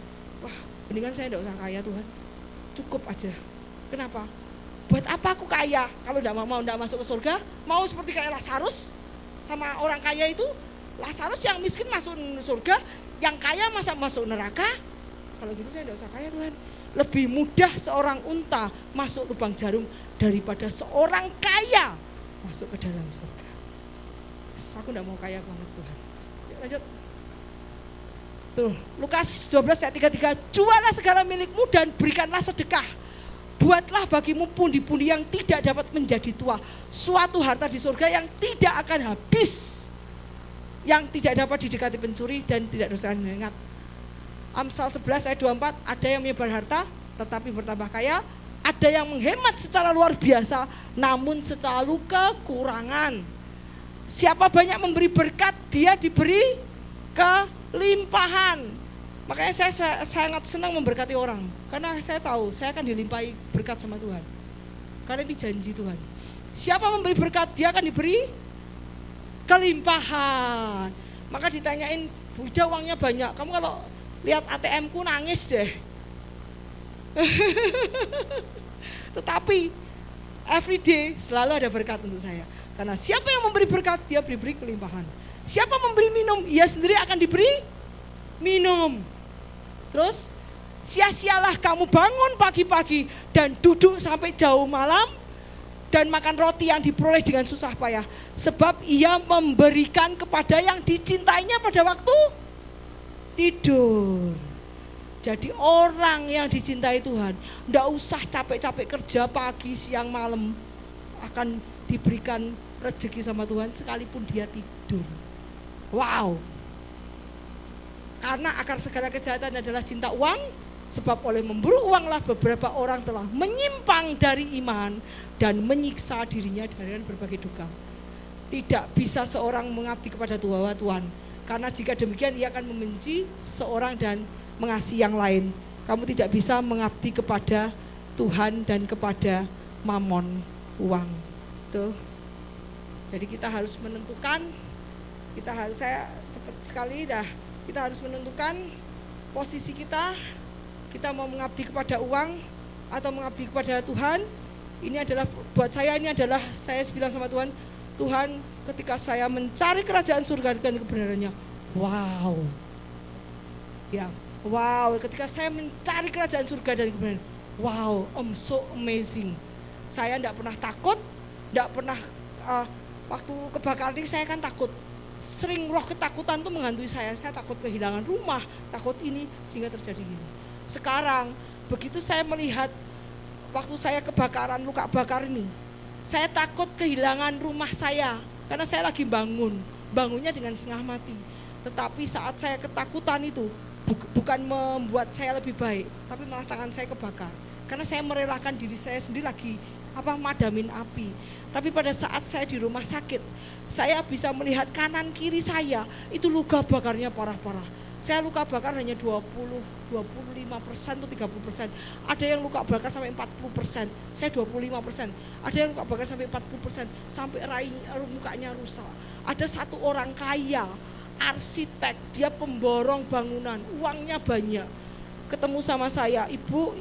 Speaker 1: Wah, mendingan saya enggak usah kaya Tuhan. Cukup aja. Kenapa? Buat apa aku kaya kalau enggak masuk ke surga? Mau seperti kayak Lazarus sama orang kaya itu. Lazarus yang miskin masuk surga, yang kaya masa masuk neraka? Kalau gitu saya enggak usah kaya Tuhan. Lebih mudah seorang unta masuk lubang jarum daripada seorang kaya masuk ke dalam surga. Aku enggak mau kaya banget Tuhan. Lanjut. Tuh, Lukas 12 ayat 33, jualah segala milikmu dan berikanlah sedekah. Buatlah bagimu pundi-pundi yang tidak dapat menjadi tua, suatu harta di surga yang tidak akan habis, yang tidak dapat didekati pencuri dan tidak dosa mengingat. Amsal 11 ayat 24, ada yang menyebar harta tetapi bertambah kaya, ada yang menghemat secara luar biasa namun selalu kekurangan. Siapa banyak memberi berkat, dia diberi kelimpahan. Makanya saya sangat senang memberkati orang, karena saya tahu saya akan dilimpahi berkat sama Tuhan. Karena ini janji Tuhan. Siapa memberi berkat, dia akan diberi kelimpahan. Maka ditanyain, Bu Ida uangnya banyak, kamu kalau lihat ATM-ku nangis deh. Tetapi everyday selalu ada berkat untuk saya. Karena siapa yang memberi berkat, dia diberi kelimpahan. Siapa memberi minum, ia sendiri akan diberi minum. Terus sia-sialah kamu bangun pagi-pagi dan duduk sampai jauh malam dan makan roti yang diperoleh dengan susah payah. Sebab ia memberikan kepada yang dicintainya pada waktu tidur. Jadi orang yang dicintai Tuhan, enggak usah capek-capek kerja pagi, siang, malam, akan diberikan rezeki sama Tuhan sekalipun dia tidur. Wow. Karena akar segala kejahatan adalah cinta uang, sebab oleh memburu uanglah beberapa orang telah menyimpang dari iman dan menyiksa dirinya dengan berbagai duka. Tidak bisa seorang mengabdi kepada Tuhan, karena jika demikian ia akan membenci seseorang dan mengasihi yang lain. Kamu tidak bisa mengabdi kepada Tuhan dan kepada mamon, uang. Tuh. Jadi kita harus menentukan, saya cepat sekali dah. Kita harus menentukan posisi kita mau mengabdi kepada uang atau mengabdi kepada Tuhan. Ini adalah buat saya, saya bilang sama Tuhan, Tuhan, ketika saya mencari kerajaan surga dan kebenarannya, wow. Ya, wow, ketika saya mencari kerajaan surga dan kebenaran, wow, so amazing. Saya tidak pernah takut, tidak pernah, waktu kebakaran ini saya kan takut. Sering roh ketakutan tuh menghantui saya takut kehilangan rumah, takut ini, sehingga terjadi gini. Sekarang, begitu saya melihat waktu saya kebakaran, luka bakar ini, saya takut kehilangan rumah saya, karena saya lagi bangunnya dengan setengah mati. Tetapi saat saya ketakutan itu, bukan membuat saya lebih baik, tapi malah tangan saya kebakar. Karena saya merelakan diri saya sendiri lagi, madamin api. Tapi pada saat saya di rumah sakit, saya bisa melihat kanan kiri saya itu luka bakarnya parah-parah. Saya luka bakar hanya 25% atau 30%. Ada yang luka bakar sampai 40%, saya 25%. Ada yang luka bakar sampai 40%, sampai mukanya rusak. Ada satu orang kaya, arsitek, dia pemborong bangunan, uangnya banyak. Ketemu sama saya, Ibu,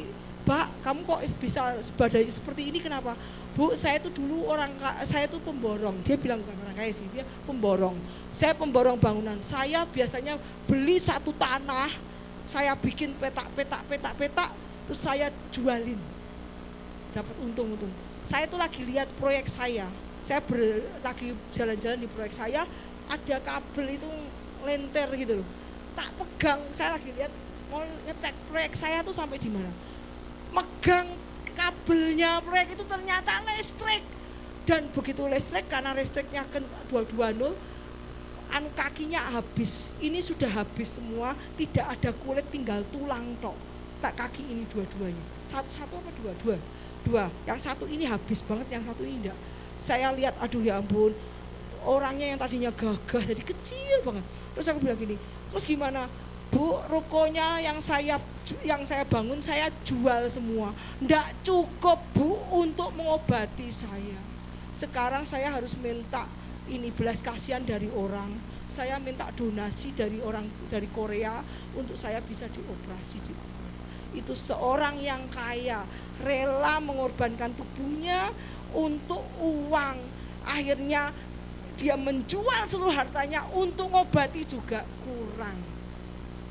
Speaker 1: Pak, kamu kok bisa sebadai seperti ini, kenapa? Bu, saya itu dulu saya itu pemborong. Dia bilang bukan orang kaya sih, dia pemborong. Saya pemborong bangunan. Saya biasanya beli satu tanah, saya bikin petak, terus saya jualin. Dapat untung. Saya itu lagi lihat proyek saya. Lagi jalan-jalan di proyek saya, ada kabel itu lenter gitu loh. Tak pegang, saya lagi lihat mau ngecek proyek saya tuh sampai di mana. Megang kabelnya proyek itu ternyata listrik. Dan begitu listrik, karena listriknya kan 220, kakinya habis, ini sudah habis semua, tidak ada kulit, tinggal tulang tok. Tak kaki ini dua-duanya, satu apa dua, yang satu ini habis banget, yang satu ini enggak. Saya lihat, aduh ya ampun, orangnya yang tadinya gagah jadi kecil banget. Terus aku bilang gini, terus gimana Bu, rukonya yang saya bangun saya jual semua, enggak cukup Bu untuk mengobati saya. Sekarang saya harus minta ini belas kasihan dari orang, saya minta donasi dari Korea untuk saya bisa dioperasi. Itu seorang yang kaya, rela mengorbankan tubuhnya untuk uang. Akhirnya dia menjual seluruh hartanya untuk ngobati juga kurang.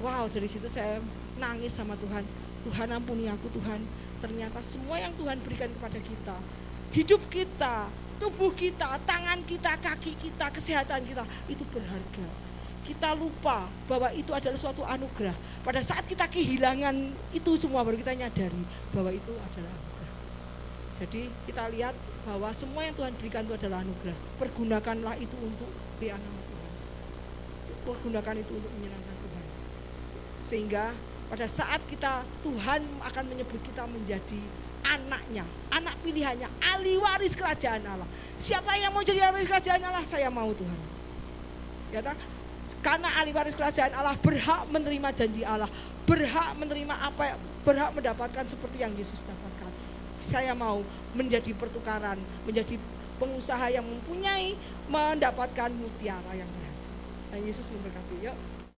Speaker 1: Wow, dari situ saya nangis sama Tuhan. Tuhan ampuni aku Tuhan. Ternyata semua yang Tuhan berikan kepada kita, hidup kita, tubuh kita, tangan kita, kaki kita, kesehatan kita, itu berharga. Kita lupa bahwa itu adalah suatu anugerah. Pada saat kita kehilangan itu semua, baru kita nyadari bahwa itu adalah anugerah. Jadi kita lihat bahwa semua yang Tuhan berikan itu adalah anugerah. Pergunakanlah itu untuk nama Tuhan. Pergunakan itu untuk menyenangkan Tuhan. Sehingga pada saat Tuhan akan menyebut kita menjadi anaknya, anak pilihannya, ahli waris kerajaan Allah. Siapa yang mau jadi ahli waris kerajaan Allah? Saya mau Tuhan. Ya tak? Karena ahli waris kerajaan Allah berhak menerima janji Allah, berhak menerima berhak mendapatkan seperti yang Yesus dapatkan. Saya mau menjadi pertukaran, menjadi pengusaha yang mendapatkan mutiara yang berharga. Dan Yesus memberkati. Yuk.